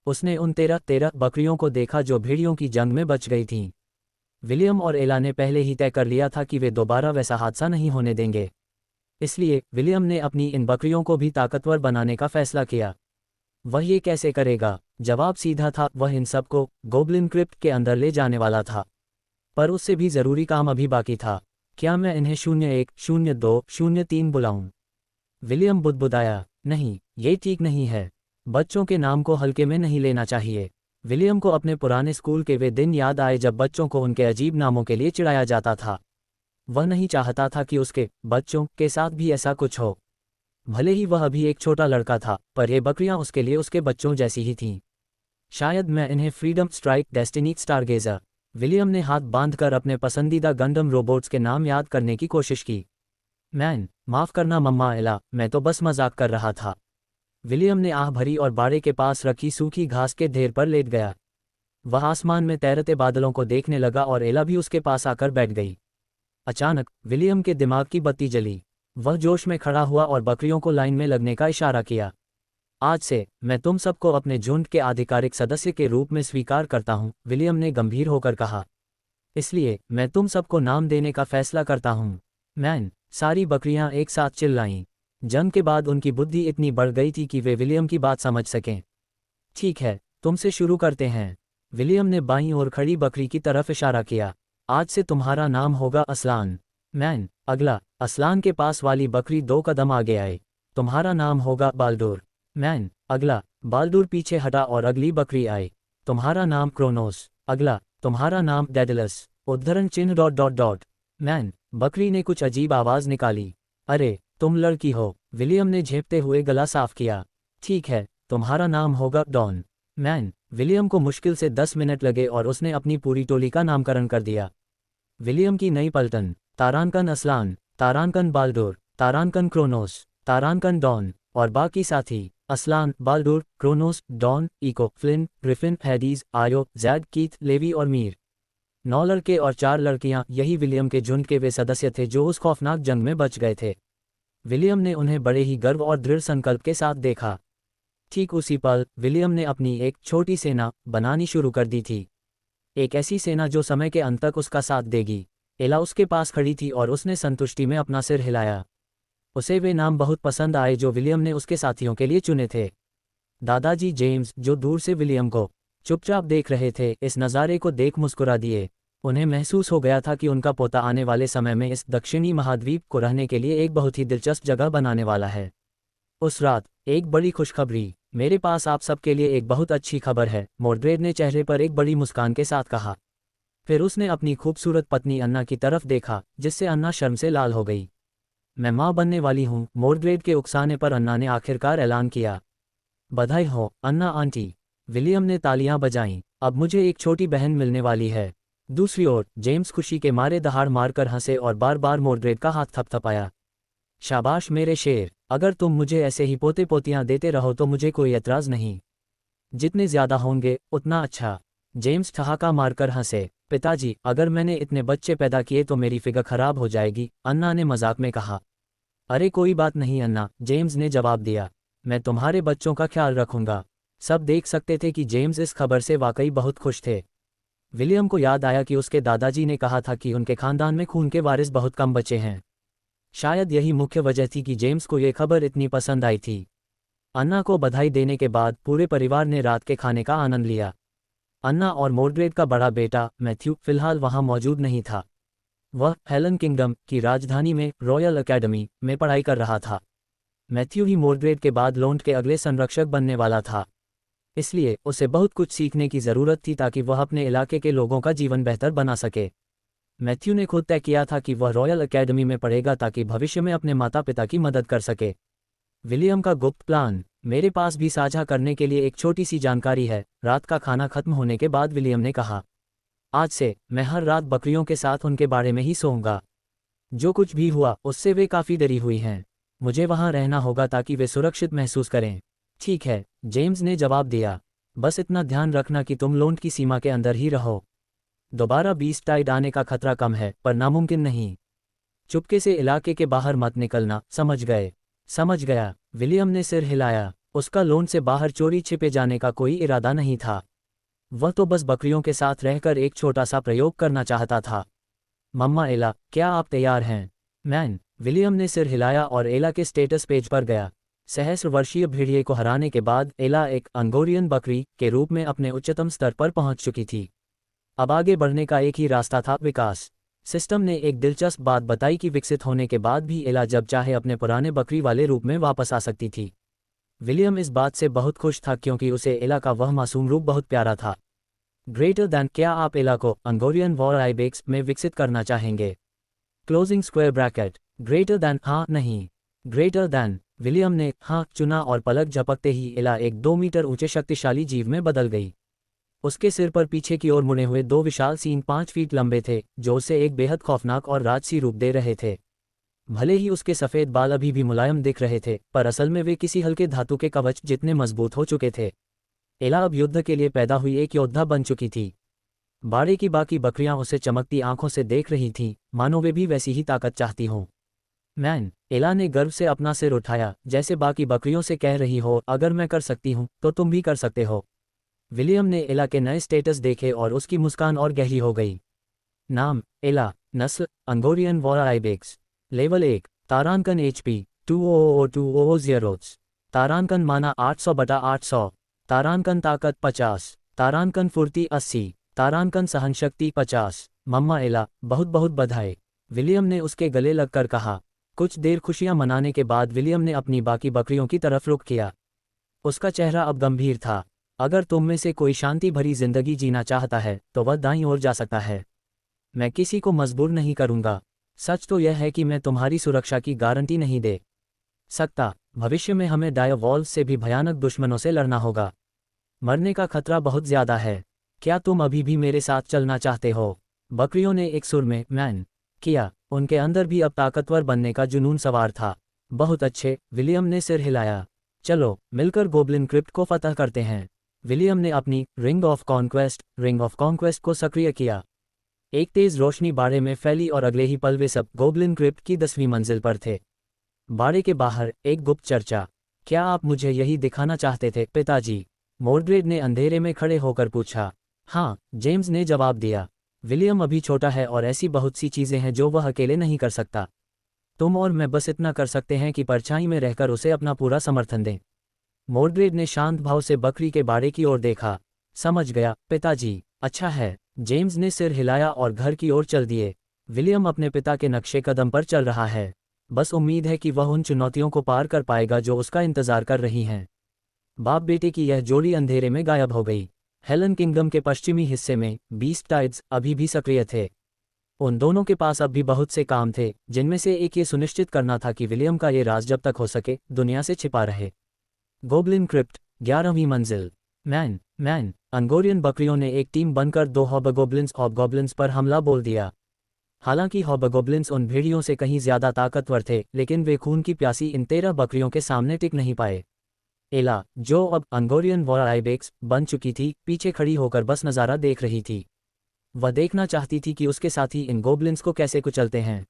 उसने उन 13 बकरियों को देखा जो भेड़ियों की जंग में बच गई थीं। विलियम और एला ने पहले ही तय कर लिया था कि वे दोबारा वैसा हादसा नहीं होने देंगे। इसलिए विलियम ने अपनी इन बकरियों को भी ताकतवर बनाने का फैसला किया। वह ये कैसे करेगा? जवाब सीधा था, वह इन सबको गोब्लिन क्रिप्ट के अंदर ले जाने वाला था। पर उससे भी ज़रूरी काम अभी बाकी था। क्या मैं इन्हें 01, 02, 03 बुलाऊं? विलियम बुदबुदाया। नहीं, ये ठीक नहीं है। बच्चों के नाम को हल्के में नहीं लेना चाहिए। विलियम को अपने पुराने स्कूल के वे दिन याद आए जब बच्चों को उनके अजीब नामों के लिए चिढ़ाया जाता था। वह नहीं चाहता था कि उसके बच्चों के साथ भी ऐसा कुछ हो। भले ही वह अभी एक छोटा लड़का था, पर ये बकरियां उसके लिए उसके बच्चों जैसी ही थीं। शायद मैं इन्हें freedom strike, destiny, Stargazer. William ने हाथ बांधकर अपने पसंदीदा गंडम रोबोट्स के नाम याद करने की कोशिश की। मैन, माफ़ करना मम्मा एला, मैं तो बस मजाक कर रहा था। विलियम ने आह भरी और बाड़े के पास रखी सूखी घास के ढेर पर लेट गया। वह आसमान में तैरते बादलों को देखने लगा और एला भी उसके पास आकर बैठ गई। अचानक विलियम के दिमाग की बत्ती जली। वह जोश में खड़ा हुआ और बकरियों को लाइन में लगने का इशारा किया। आज से मैं तुम सबको अपने झुंड के आधिकारिक सदस्य के रूप में स्वीकार करता हूं, विलियम ने गंभीर होकर कहा। इसलिए मैं तुम सबको नाम देने का फैसला करता हूं। मैन, सारी बकरियां एक साथ चिल्लाईं। जंग के बाद उनकी बुद्धि इतनी बढ़ गई थी कि वे विलियम की बात समझ सकें। ठीक है, तुमसे शुरू करते हैं। विलियम ने बाईं ओर खड़ी बकरी की तरफ इशारा किया। आज से तुम्हारा नाम होगा असलान। मैन, अगला। असलान के पास वाली बकरी 2 कदम आगे आए। तुम्हारा नाम होगा बाल्डोर। मैन, अगला। बाल्डोर पीछे हटा और अगली बकरी आई। तुम्हारा नाम क्रोनोस। अगला। तुम्हारा नाम डेडलस। उद्धरण चिन्ह डॉट डॉट डॉट। मैन, बकरी ने कुछ अजीब आवाज निकाली। अरे, तुम लड़की हो। विलियम ने झेपते हुए गला साफ किया। ठीक है, तुम्हारा नाम होगा डॉन। मैन, विलियम को मुश्किल से 10 मिनट लगे और उसने अपनी पूरी टोली का नामकरण कर दिया। विलियम की नई पलटन, तारानकन असलान, तारानकन बाल्डोर, तारानकन क्रोनोस, तारानकन डॉन, और बाकी साथी Aslan, Baldor, Kronos, Don, Echo, Flynn, Griffin, Hades, Io, Jade, Keith, levy और मीर। 9 लड़के और 4 लड़कियां, यही विलियम के झुंड के वे सदस्य थे जो उस खौफनाक जंग में बच गए थे। विलियम ने उन्हें बड़े ही गर्व और दृढ़ संकल्प के साथ देखा। ठीक उसी पल विलियम ने अपनी एक छोटी सेना बनानी शुरू कर दी थी। एक ऐसी सेना जो समय के अंत तक उसका साथ देगी। एला उसके पास खड़ी थी और उसने संतुष्टि में अपना सिर हिलाया। उसे वे नाम बहुत पसंद आए जो विलियम ने उसके साथियों के लिए चुने थे। दादाजी जेम्स, जो दूर से विलियम को चुपचाप देख रहे थे, इस नज़ारे को देख मुस्कुरा दिए। उन्हें महसूस हो गया था कि उनका पोता आने वाले समय में इस दक्षिणी महाद्वीप को रहने के लिए एक बहुत ही दिलचस्प जगह बनाने वाला है। उस रात एक बड़ी खुशखबरी, मेरे पास आप सबके लिए एक बहुत अच्छी खबर है, मोर्ड्रेड ने चेहरे पर एक बड़ी मुस्कान के साथ कहा। फिर उसने अपनी खूबसूरत पत्नी अन्ना की तरफ देखा, जिससे अन्ना शर्म से लाल हो गई। मैं माँ बनने वाली हूँ, मोर्ड्रेड के उकसाने पर अन्ना ने आखिरकार ऐलान किया। बधाई हो अन्ना आंटी। विलियम ने तालियां बजाईं। अब मुझे एक छोटी बहन मिलने वाली है। दूसरी ओर जेम्स खुशी के मारे दहाड़ मारकर हंसे और बार बार मोर्ड्रेड का हाथ थपथपाया। शाबाश मेरे शेर, अगर तुम मुझे ऐसे ही पोते पोतियां देते रहो तो मुझे कोई एतराज़ नहीं। जितने ज़्यादा होंगे उतना अच्छा। जेम्स ठहाका मारकर हंसे। पिताजी, अगर मैंने इतने बच्चे पैदा किए तो मेरी फिगर खराब हो जाएगी, अन्ना ने मजाक में कहा। अरे कोई बात नहीं अन्ना, जेम्स ने जवाब दिया। मैं तुम्हारे बच्चों का ख्याल रखूंगा। सब देख सकते थे कि जेम्स इस खबर से वाकई बहुत खुश थे। विलियम को याद आया कि उसके दादाजी ने कहा था कि उनके खानदान में खून के वारिस बहुत कम बचे हैं। शायद यही मुख्य वजह थी कि जेम्स को ये खबर इतनी पसंद आई थी। अन्ना को बधाई देने के बाद पूरे परिवार ने रात के खाने का आनंद लिया। अन्ना और मोर्ड्रेड का बड़ा बेटा मैथ्यू फिलहाल वहां मौजूद नहीं था। वह हेलन किंगडम की राजधानी में रॉयल अकेडमी में पढ़ाई कर रहा था। मैथ्यू ही मोर्ड्रेड के बाद लोंड के अगले संरक्षक बनने वाला था, इसलिए उसे बहुत कुछ सीखने की ज़रूरत थी ताकि वह अपने इलाके के लोगों का जीवन बेहतर बना सके। मैथ्यू ने खुद तय किया था कि वह रॉयल अकेडमी में पढ़ेगा ताकि भविष्य में अपने माता पिता की मदद कर सके। विलियम का गुप्त प्लान, मेरे पास भी साझा करने के लिए एक छोटी सी जानकारी है। रात का खाना खत्म होने के बाद विलियम ने कहा, आज से मैं हर रात बकरियों के साथ उनके बारे में ही सोऊंगा। जो कुछ भी हुआ उससे वे काफ़ी डरी हुई हैं। मुझे वहां रहना होगा ताकि वे सुरक्षित महसूस करें। ठीक है, जेम्स ने जवाब दिया। बस इतना ध्यान रखना कि तुम लोंड की सीमा के अंदर ही रहो। दोबारा बीस्ट टाइड आने का खतरा कम है पर नामुमकिन नहीं। चुपके से इलाके के बाहर मत निकलना, समझ गए? समझ गया, विलियम ने सिर हिलाया। उसका लोंड से बाहर चोरी छिपे जाने का कोई इरादा नहीं था। वह तो बस बकरियों के साथ रहकर एक छोटा सा प्रयोग करना चाहता था। मम्मा एला, क्या आप तैयार हैं? मैन, विलियम ने सिर हिलाया और एला के स्टेटस पेज पर गया। सहस्र वर्षीय भेड़िए को हराने के बाद एला एक अंगोरियन बकरी के रूप में अपने उच्चतम स्तर पर पहुंच चुकी थी। अब आगे बढ़ने का एक ही रास्ता था, विकास। सिस्टम ने एक दिलचस्प बात बताई कि विकसित होने के बाद भी एला जब चाहे अपने पुराने बकरी वाले रूप में वापस आ सकती थी। विलियम इस बात से बहुत खुश था क्योंकि उसे एला का वह मासूम रूप बहुत प्यारा था। ग्रेटर दैन, क्या आप एला को अंगोरियन वॉर आइबेक्स में विकसित करना चाहेंगे? Closing square bracket. Greater then, हाँ नहीं। Greater than. विलियम ने हाँ चुना और पलक झपकते ही एला एक 2 मीटर ऊंचे शक्तिशाली जीव में बदल गई। उसके सिर पर पीछे की ओर मुड़े हुए 2 विशाल सींग 5 फीट लंबे थे जो उसे एक बेहद खौफनाक और राजसी रूप दे रहे थे। भले ही उसके सफ़ेद बाल अभी भी मुलायम दिख रहे थे, पर असल में वे किसी हल्के धातु के कवच जितने मजबूत हो चुके थे। एला अब युद्ध के लिए पैदा हुई एक योद्धा बन चुकी थी। बाड़े की बाकी बकरियां उसे चमकती आंखों से देख रही थीं, मानो वे भी वैसी ही ताकत चाहती हों। मैन, एला ने गर्व से अपना सिर उठाया, जैसे बाकी बकरियों से कह रही हो, अगर मैं कर सकती हूं तो तुम भी कर सकते हो। विलियम ने एला के नए स्टेटस देखे और उसकी मुस्कान और गहरी हो गई। नाम एला, नस्ल अंगोरियन वॉर आइबेक्स, लेवल 1, तारांकन HP 200200, तारांकन माना 800/800, तारांकन ताकत 50, तारांकन फुर्ती 80, तारांकन सहनशक्ति 50। मम्मा एला, बहुत बहुत बधाई, विलियम ने उसके गले लगकर कहा। कुछ देर खुशियां मनाने के बाद विलियम ने अपनी बाकी बकरियों की तरफ रुख किया। उसका चेहरा अब गंभीर था। अगर तुम में से कोई शांति भरी जिंदगी जीना चाहता है तो वह दाईं ओर जा सकता है। मैं किसी को मजबूर नहीं करूंगा। सच तो यह है कि मैं तुम्हारी सुरक्षा की गारंटी नहीं दे सकता। भविष्य में हमें डायवॉल्व्स से भी भयानक दुश्मनों से लड़ना होगा। मरने का खतरा बहुत ज्यादा है। क्या तुम अभी भी मेरे साथ चलना चाहते हो? बकरियों ने एक सुर में मैन किया। उनके अंदर भी अब ताकतवर बनने का जुनून सवार था। बहुत अच्छे, विलियम ने सिर हिलाया। चलो मिलकर गोब्लिन क्रिप्ट को फतह करते हैं। विलियम ने अपनी रिंग ऑफ कॉन्क्वेस्ट को सक्रिय किया। एक तेज रोशनी बाड़े में फैली और अगले ही पल वे सब गोब्लिन क्रिप्ट की 10वीं मंजिल पर थे। बाड़े के बाहर एक गुप्त चर्चा। क्या आप मुझे यही दिखाना चाहते थे पिताजी? मोर्ड्रेड ने अंधेरे में खड़े होकर पूछा। हाँ, जेम्स ने जवाब दिया। विलियम अभी छोटा है और ऐसी बहुत सी चीजें हैं जो वह अकेले नहीं कर सकता। तुम और मैं बस इतना कर सकते हैं कि परछाई में रहकर उसे अपना पूरा समर्थन दें। मोर्ड्रेड ने शांत भाव से बकरी के बाड़े की ओर देखा। समझ गया पिताजी। अच्छा है। जेम्स ने सिर हिलाया और घर की ओर चल दिए। विलियम अपने पिता के नक्शे कदम पर चल रहा है। बस उम्मीद है कि वह उन चुनौतियों को पार कर पाएगा जो उसका इंतजार कर रही हैं। बाप बेटे की यह जोड़ी अंधेरे में गायब हो गई। हेलन किंगडम के पश्चिमी हिस्से में बीस्ट टाइड्स अभी भी सक्रिय थे। उन दोनों के पास अब भी बहुत से काम थे, जिनमें से एक ये सुनिश्चित करना था कि विलियम का ये राज जब तक हो सके दुनिया से छिपा रहे। गोब्लिन क्रिप्ट 11वीं मंजिल। मैन अंगोरियन बकरियों ने एक टीम बनकर 2 हॉबगोब्लिन्स पर हमला बोल दिया। हालांकि हॉबगोब्लिन्स उन भेड़ियों से कहीं ज्यादा ताकतवर थे, लेकिन वे खून की प्यासी इन 13 बकरियों के सामने टिक नहीं पाए। एला, जो अब अंगोरियन वॉर आइबेक्स बन चुकी थी, पीछे खड़ी होकर बस नज़ारा देख रही थी। वह देखना चाहती थी कि उसके साथी इन गोब्लिन्स को कैसे कुचलते हैं।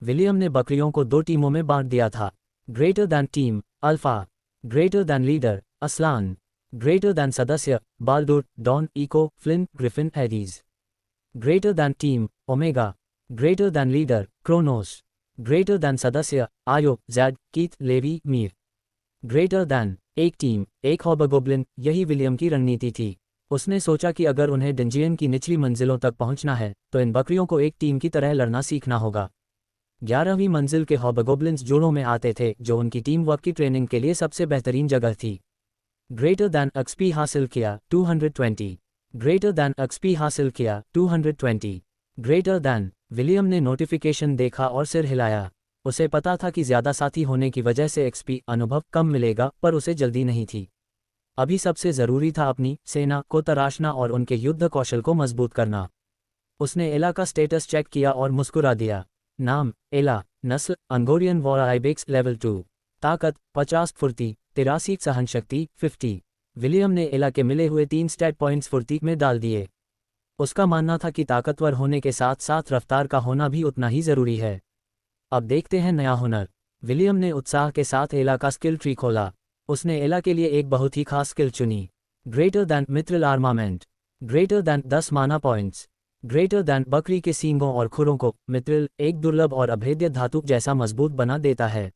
विलियम ने बकरियों को 2 टीमों में बांट दिया था। Greater than team alpha, greater than leader Aslan, greater than सदस्य Baldur, Don, Echo, Flynn, Griffin, Harris. Greater than team omega, greater than leader Kronos, greater than सदस्य Io, Jade, Keith, Levi, Mir. Greater than एक team एक hobgoblin. यही William की रणनीति थी। उसने सोचा कि अगर उन्हें डंजियन की निचली मंजिलों तक पहुंचना है तो इन बकरियों को एक टीम की तरह लड़ना सीखना होगा। 11वीं मंजिल के हॉबगोब्लिन्स जोड़ों में आते थे, जो उनकी टीम वर्क की ट्रेनिंग के लिए सबसे बेहतरीन जगह थी। ग्रेटर दैन एक्सपी हासिल किया 220। ग्रेटर दैन एक्सपी हासिल किया 220। Greater than. विलियम ने नोटिफिकेशन देखा और सिर हिलाया। उसे पता था कि ज्यादा साथी होने की वजह से एक्सपी अनुभव कम मिलेगा, पर उसे जल्दी नहीं थी। अभी सबसे जरूरी था अपनी सेना को तराशना और उनके युद्ध कौशल को मजबूत करना। उसने एला का स्टेटस चेक किया और मुस्कुरा दिया। नाम एला, नस्ल अंगोरियन वॉर आइबेक्स लेवल 2, ताकत 50 फुर्ती 83 सहनशक्ति 50। विलियम ने एला के मिले हुए 3 स्टैट पॉइंट्स फुर्ती में डाल दिए। उसका मानना था कि ताकतवर होने के साथ साथ रफ्तार का होना भी उतना ही जरूरी है। अब देखते हैं नया हुनर। विलियम ने उत्साह के साथ एला का स्किल ट्री खोला। उसने एला के लिए एक बहुत ही खास स्किल चुनी। Greater than mithril armament, greater than 10 mana points, greater than बकरी के सींगों और खुरों को मित्रिल एक दुर्लभ और अभेद्य धातु जैसा मजबूत बना देता है।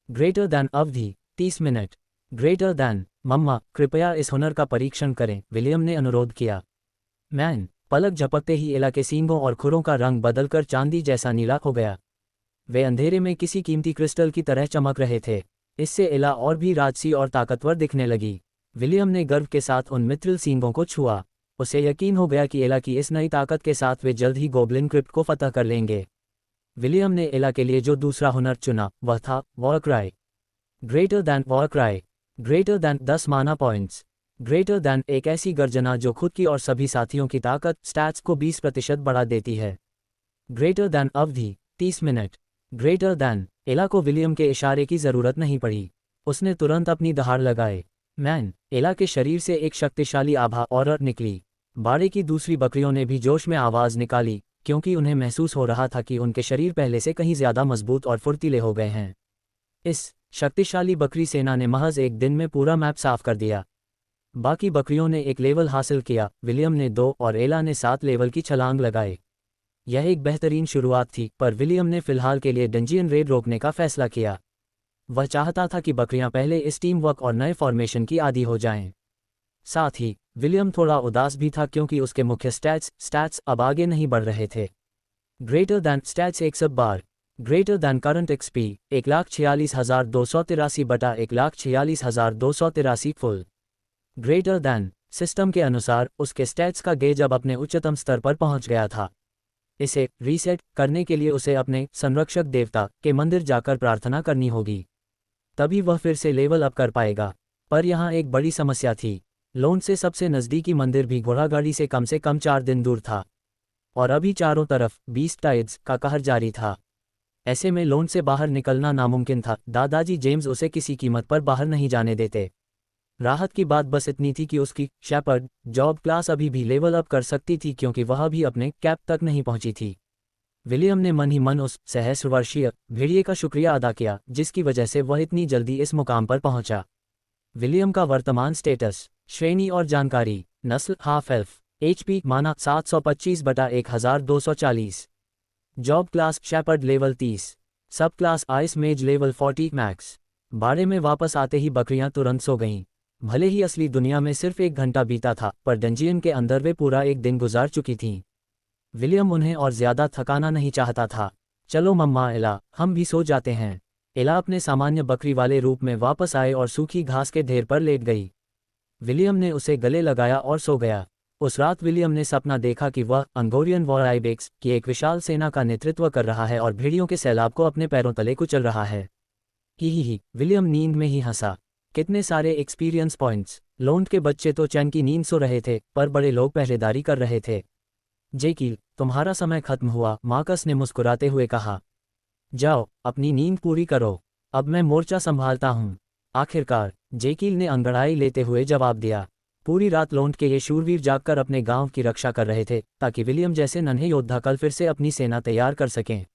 ग्रेटर दैन अवधि 30 मिनट। ग्रेटर दैन मम्मा, कृपया इस हुनर का परीक्षण करें, विलियम ने अनुरोध किया। मैन, पलक झपकते ही एला के सींगों और खुरों का रंग बदलकर चांदी जैसा नीला हो गया। वे अंधेरे में किसी कीमती क्रिस्टल की तरह चमक रहे थे। इससे एला और भी राजसी और ताकतवर दिखने लगी। विलियम ने गर्व के साथ उन मित्रिल सींगों को छुआ। उसे यकीन हो गया कि एला की इस नई ताकत के साथ वे जल्द ही गोब्लिन क्रिप्ट को फतह कर लेंगे। विलियम ने एला के लिए जो दूसरा हुनर चुना वह था war cry. Greater than war cry, greater than 10 mana points, greater than एक ऐसी गर्जना जो खुद की और सभी साथियों की ताकत स्टैट्स को 20% बढ़ा देती है। ग्रेटर दैन अवधि 30 मिनट। Greater than. एला को विलियम के इशारे की जरूरत नहीं पड़ी। उसने तुरंत अपनी दहाड़ लगाए। मैन, एला के शरीर से एक शक्तिशाली आभा और निकली। बाड़े की दूसरी बकरियों ने भी जोश में आवाज निकाली, क्योंकि उन्हें महसूस हो रहा था कि उनके शरीर पहले से कहीं ज्यादा मजबूत और फुर्तीले हो गए हैं। इस शक्तिशाली बकरी सेना ने महज एक दिन में पूरा मैप साफ कर दिया। बाकी बकरियों ने एक लेवल हासिल किया, विलियम ने 2 और एला ने 7 लेवल की छलांग लगाए। यह एक बेहतरीन शुरुआत थी, पर विलियम ने फिलहाल के लिए डंजियन रेड रोकने का फैसला किया। वह चाहता था कि बकरियां पहले इस टीम वर्क और नए फॉर्मेशन की आदी हो जाएं। साथ ही विलियम थोड़ा उदास भी था, क्योंकि उसके मुख्य स्टैट्स अब आगे नहीं बढ़ रहे थे। ग्रेटर दैन स्टैट्स 100 बार। ग्रेटर दैन करंट एक्सपी 1,46,283 बटा 1,46,283 फुल। ग्रेटर दैन सिस्टम के अनुसार उसके स्टैट्स का गेज अब अपने उच्चतम स्तर पर पहुंच गया था। इसे रीसेट करने के लिए उसे अपने संरक्षक देवता के मंदिर जाकर प्रार्थना करनी होगी, तभी वह फिर से लेवल अप कर पाएगा। पर यहाँ एक बड़ी समस्या थी। लोंड से सबसे नज़दीकी मंदिर भी घोड़ागाड़ी से कम 4 दिन दूर था, और अभी चारों तरफ बीस्ट टाइड्स का कहर जारी था। ऐसे में लोंड से बाहर निकलना नामुमकिन था। दादाजी जेम्स उसे किसी कीमत पर बाहर नहीं जाने देते। राहत की बात बस इतनी थी कि उसकी शेपर्ड जॉब क्लास अभी भी लेवल अप कर सकती थी, क्योंकि वह भी अपने कैप तक नहीं पहुंची थी। विलियम ने मन ही मन उस सहस्रवर्षीय भेड़िए का शुक्रिया अदा किया जिसकी वजह से वह इतनी जल्दी इस मुकाम पर पहुंचा। विलियम का वर्तमान स्टेटस, श्रेणी और जानकारी। नस्ल हाफ एल्फ, HP माना 725 बटा 1240। Job class shepherd level 30। Sub class ice mage level 40 max. बाड़े में वापस आते ही बकरियां तुरंत सो गईं। भले ही असली दुनिया में सिर्फ 1 घंटा बीता था, पर डंजियन के अंदर वे पूरा एक दिन गुजार चुकी थीं। विलियम उन्हें और ज्यादा थकाना नहीं चाहता था। चलो मम्मा एला, हम भी सो जाते हैं। एला अपने सामान्य बकरी वाले रूप में वापस आए और सूखी घास के ढेर पर लेट गई। विलियम ने उसे गले लगाया और सो गया। उस रात विलियम ने सपना देखा कि वह अंगोरियन वॉर आइबेक्स की एक विशाल सेना का नेतृत्व कर रहा है और भेड़ियों के सैलाब को अपने पैरों तले कुचल रहा है। ही विलियम नींद में ही हंसा। कितने सारे एक्सपीरियंस पॉइंट्स। लोंड के बच्चे तो चैन की नींद सो रहे थे, पर बड़े लोग पहरेदारी कर रहे थे। जेकिल, तुम्हारा समय खत्म हुआ, मार्कस ने मुस्कुराते हुए कहा। जाओ, अपनी नींद पूरी करो, अब मैं मोर्चा संभालता हूँ। आखिरकार, जेकिल ने अंगड़ाई लेते हुए जवाब दिया। पूरी रात लोंड के ये शूरवीर जागकर अपने गांव की रक्षा कर रहे थे, ताकि विलियम जैसे नन्हे योद्धा कल फिर से अपनी सेना तैयार कर सकें।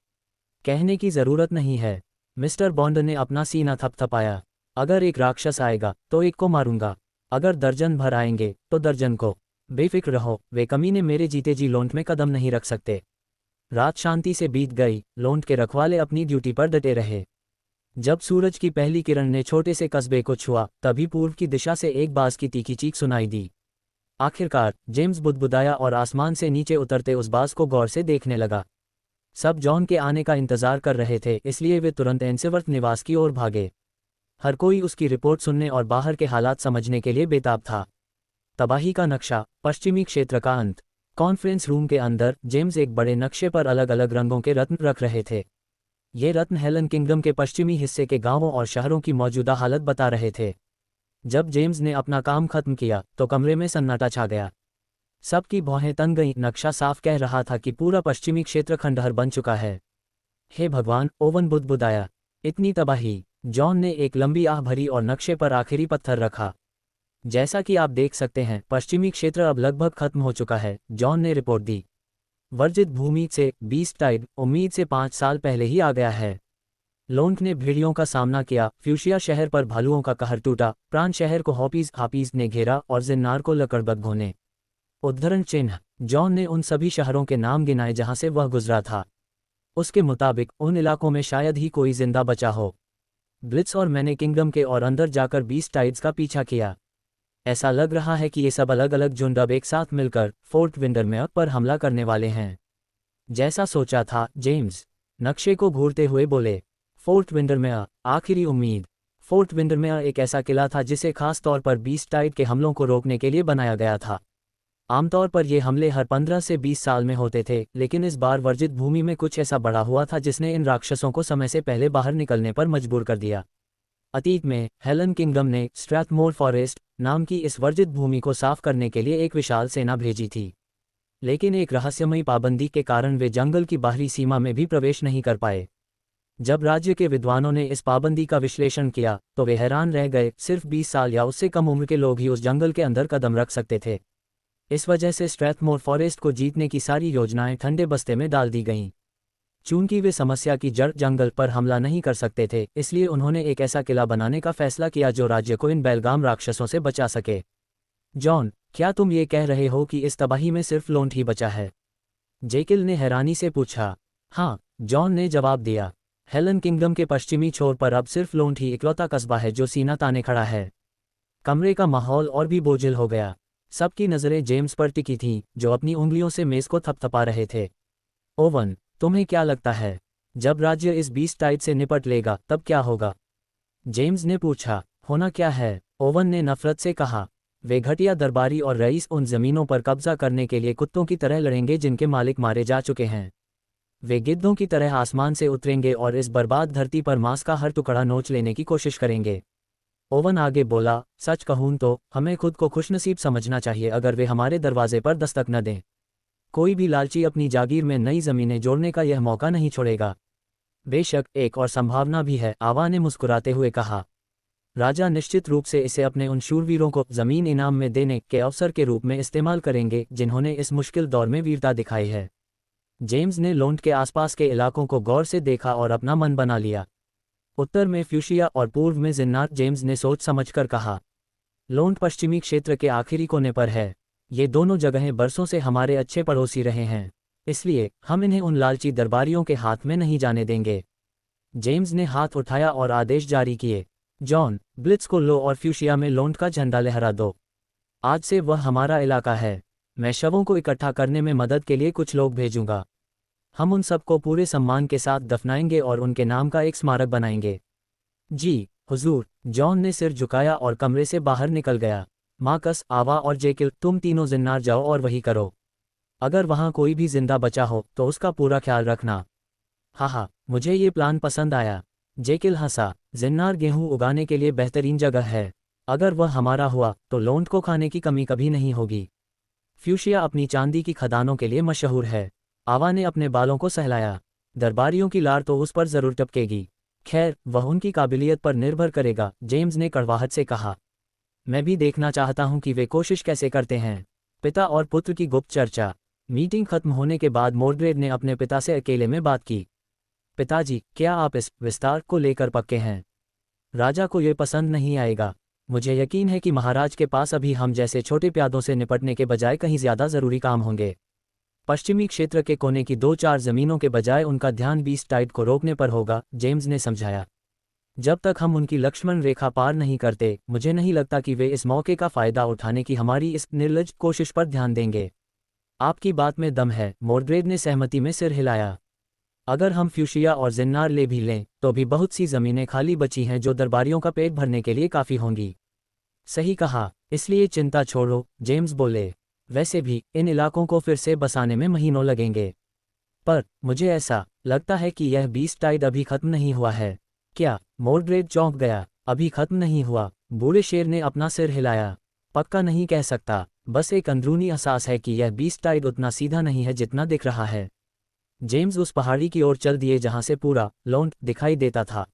कहने की जरूरत नहीं है, मिस्टर बॉन्ड ने अपना सीना थपथपाया। अगर एक राक्षस आएगा तो एक को मारूंगा, अगर दर्जन भर आएंगे तो दर्जन को। बेफिक्र रहो, वे कमीने मेरे जीते जी लोंड में कदम नहीं रख सकते। रात शांति से बीत गई। लोंड के रखवाले अपनी ड्यूटी पर डटे रहे। जब सूरज की पहली किरण ने छोटे से कस्बे को छुआ, तभी पूर्व की दिशा से एक बाज की तीखी चीख सुनाई दी। आखिरकार जेम्स बुदबुदाया और आसमान से नीचे उतरते उस बाज को गौर से देखने लगा। सब जॉन के आने का इंतजार कर रहे थे, इसलिए वे तुरंत एंसेवर्थ निवास की ओर भागे। हर कोई उसकी रिपोर्ट सुनने और बाहर के हालात समझने के लिए बेताब था। तबाही का नक्शा, पश्चिमी क्षेत्र का अंत। कॉन्फ्रेंस रूम के अंदर जेम्स एक बड़े नक्शे पर अलग अलग रंगों के रत्न रख रहे थे। ये रत्न हेलन किंगडम के पश्चिमी हिस्से के गांवों और शहरों की मौजूदा हालत बता रहे थे। जब जेम्स ने अपना काम खत्म किया तो कमरे में सन्नाटा छा गया। सबकी भौहें तन गईं। नक्शा साफ कह रहा था कि पूरा पश्चिमी क्षेत्र खंडहर बन चुका है। हे भगवान, ओवन बुदबुदाया, इतनी तबाही। जॉन ने एक लंबी आह भरी और नक्शे पर आखिरी पत्थर रखा। जैसा कि आप देख सकते हैं, पश्चिमी क्षेत्र अब लगभग खत्म हो चुका है, जॉन ने रिपोर्ट दी। वर्जित भूमि से बीस्ट टाइड उम्मीद से 5 साल पहले ही आ गया है। लोंड ने भेड़ियों का सामना किया। फ्यूशिया शहर पर भालुओं का कहर टूटा। प्राण शहर को हापीज ने घेरा और जिन्नार को लकड़बग्घों ने। उद्धरण चिन्ह। जॉन ने उन सभी शहरों के नाम गिनाए जहां से वह गुजरा था। उसके मुताबिक उन इलाकों में शायद ही कोई जिंदा बचा हो। ब्लिट्स और मैंने किंगडम के और अंदर जाकर बीस्ट टाइड्स का पीछा किया। ऐसा लग रहा है कि ये सब अलग अलग झुंड अब एक साथ मिलकर फोर्ट विंडरमेयर पर हमला करने वाले हैं। जैसा सोचा था, जेम्स नक्शे को घूरते हुए बोले। फोर्ट विंडरमेयर, आखिरी उम्मीद। फोर्ट विंडरमेयर एक ऐसा किला था जिसे खास तौर पर बीस्ट टाइड के हमलों को रोकने के लिए बनाया गया था। आमतौर पर ये हमले हर 15 से 20 साल में होते थे, लेकिन इस बार वर्जित भूमि में कुछ ऐसा बड़ा हुआ था जिसने इन राक्षसों को समय से पहले बाहर निकलने पर मजबूर कर दिया। अतीत में हेलन किंगडम ने स्ट्रैथमोर फॉरेस्ट नाम की इस वर्जित भूमि को साफ करने के लिए एक विशाल सेना भेजी थी, लेकिन एक रहस्यमयी पाबंदी के कारण वे जंगल की बाहरी सीमा में भी प्रवेश नहीं कर पाए। जब राज्य के विद्वानों ने इस पाबंदी का विश्लेषण किया तो वे हैरान रह गए। सिर्फ 20 साल या उससे कम उम्र के लोग ही उस जंगल के अंदर कदम रख सकते थे। इस वजह से स्ट्रैथमोर फॉरेस्ट को जीतने की सारी योजनाएं ठंडे बस्ते में डाल दी गईं। चूंकि वे समस्या की जड़ जंगल पर हमला नहीं कर सकते थे, इसलिए उन्होंने एक ऐसा किला बनाने का फैसला किया जो राज्य को इन बेलगाम राक्षसों से बचा सके। जॉन, क्या तुम ये कह रहे हो कि इस तबाही में सिर्फ लोंड ही बचा है? जेकिल ने हैरानी से पूछा। हाँ, जॉन ने जवाब दिया। हेलन किंगडम के पश्चिमी छोर पर अब सिर्फ लोंड ही इकलौता कस्बा है जो सीना ताने खड़ा है। कमरे का माहौल और भी बोझिल हो गया। सबकी नज़रें जेम्स पर टिकी थीं, जो अपनी उंगलियों से मेज को थपथपा रहे थे। ओवन, तुम्हें क्या लगता है? जब राज्य इस बीस्ट टाइड से निपट लेगा तब क्या होगा? जेम्स ने पूछा। होना क्या है? ओवन ने नफरत से कहा। वे घटिया दरबारी और रईस उन जमीनों पर कब्जा करने के लिए कुत्तों की तरह लड़ेंगे जिनके मालिक मारे जा चुके हैं। वे गिद्धों की तरह आसमान से उतरेंगे और इस बर्बाद धरती पर मांस का हर टुकड़ा नोच लेने की कोशिश करेंगे। ओवन आगे बोला, सच कहूं तो हमें खुद को खुशनसीब समझना चाहिए अगर वे हमारे दरवाजे पर दस्तक न दें। कोई भी लालची अपनी जागीर में नई जमीनें जोड़ने का यह मौका नहीं छोड़ेगा। बेशक एक और संभावना भी है, आवा ने मुस्कुराते हुए कहा। राजा निश्चित रूप से इसे अपने उन शूरवीरों को जमीन इनाम में देने के अवसर के रूप में इस्तेमाल करेंगे जिन्होंने इस मुश्किल दौर में वीरता दिखाई है। जेम्स ने लोंड के आसपास के इलाकों को गौर से देखा और अपना मन बना लिया। उत्तर में फ्यूशिया और पूर्व में जिन्नात, जेम्स ने सोच समझकर कहा। लोंड पश्चिमी क्षेत्र के आखिरी कोने पर है। ये दोनों जगहें बरसों से हमारे अच्छे पड़ोसी रहे हैं, इसलिए हम इन्हें उन लालची दरबारियों के हाथ में नहीं जाने देंगे। जेम्स ने हाथ उठाया और आदेश जारी किए। जॉन, ब्लिट्स को लो और फ्यूशिया में लोंड का झंडा लहरा दो। आज से वह हमारा इलाका है। मैं शवों को इकट्ठा करने में मदद के लिए कुछ लोग भेजूंगा। हम उन सबको पूरे सम्मान के साथ दफनाएंगे और उनके नाम का एक स्मारक बनाएंगे। जी हुजूर। जॉन ने सिर झुकाया और कमरे से बाहर निकल गया। मार्कस, आवा और जेकिल, तुम तीनों जिन्नार जाओ और वही करो। अगर वहां कोई भी जिंदा बचा हो तो उसका पूरा ख्याल रखना। हाँ, मुझे ये प्लान पसंद आया। जेकिल हंसा। जिन्नार गेहूं उगाने के लिए बेहतरीन जगह है। अगर वह हमारा हुआ तो लोंड को खाने की कमी कभी नहीं होगी। फ्यूशिया अपनी चांदी की खदानों के लिए मशहूर है। आवा ने अपने बालों को सहलाया। दरबारियों की लार तो उस पर जरूर टपकेगी। खैर, वह उनकी काबिलियत पर निर्भर करेगा, जेम्स ने कड़वाहट से कहा। मैं भी देखना चाहता हूं कि वे कोशिश कैसे करते हैं। पिता और पुत्र की गुप्त चर्चा। मीटिंग खत्म होने के बाद मोर्ड्रेड ने अपने पिता से अकेले में बात की। पिताजी, क्या आप इस विस्तार को लेकर पक्के हैं? राजा को यह पसंद नहीं आएगा। मुझे यकीन है कि महाराज के पास अभी हम जैसे छोटे प्यादों से निपटने के बजाय कहीं ज्यादा जरूरी काम होंगे। पश्चिमी क्षेत्र के कोने की 2-4 जमीनों के बजाय उनका ध्यान बीस्ट टाइड को रोकने पर होगा, जेम्स ने समझाया। जब तक हम उनकी लक्ष्मण रेखा पार नहीं करते, मुझे नहीं लगता कि वे इस मौके का फायदा उठाने की हमारी इस निर्लज कोशिश पर ध्यान देंगे। आपकी बात में दम है, मोर्ड्रेड ने सहमति में सिर हिलाया। अगर हम फ्यूशिया और जिन्नार ले भी लें तो भी बहुत सी जमीनें खाली बची हैं जो दरबारियों का पेट भरने के लिए काफ़ी होंगी। सही कहा, इसलिए चिंता छोड़ो, जेम्स बोले। वैसे भी इन इलाकों को फिर से बसाने में महीनों लगेंगे। पर मुझे ऐसा लगता है कि यह बीस्ट टाइड अभी खत्म नहीं हुआ है। क्या? मोर्ड्रेड चौंक गया। अभी खत्म नहीं हुआ? बूढ़े शेर ने अपना सिर हिलाया। पक्का नहीं कह सकता, बस एक अंदरूनी एहसास है कि यह बीस्ट टाइड उतना सीधा नहीं है जितना दिख रहा है। जेम्स उस पहाड़ी की ओर चल दिए जहां से पूरा लोंड दिखाई देता था।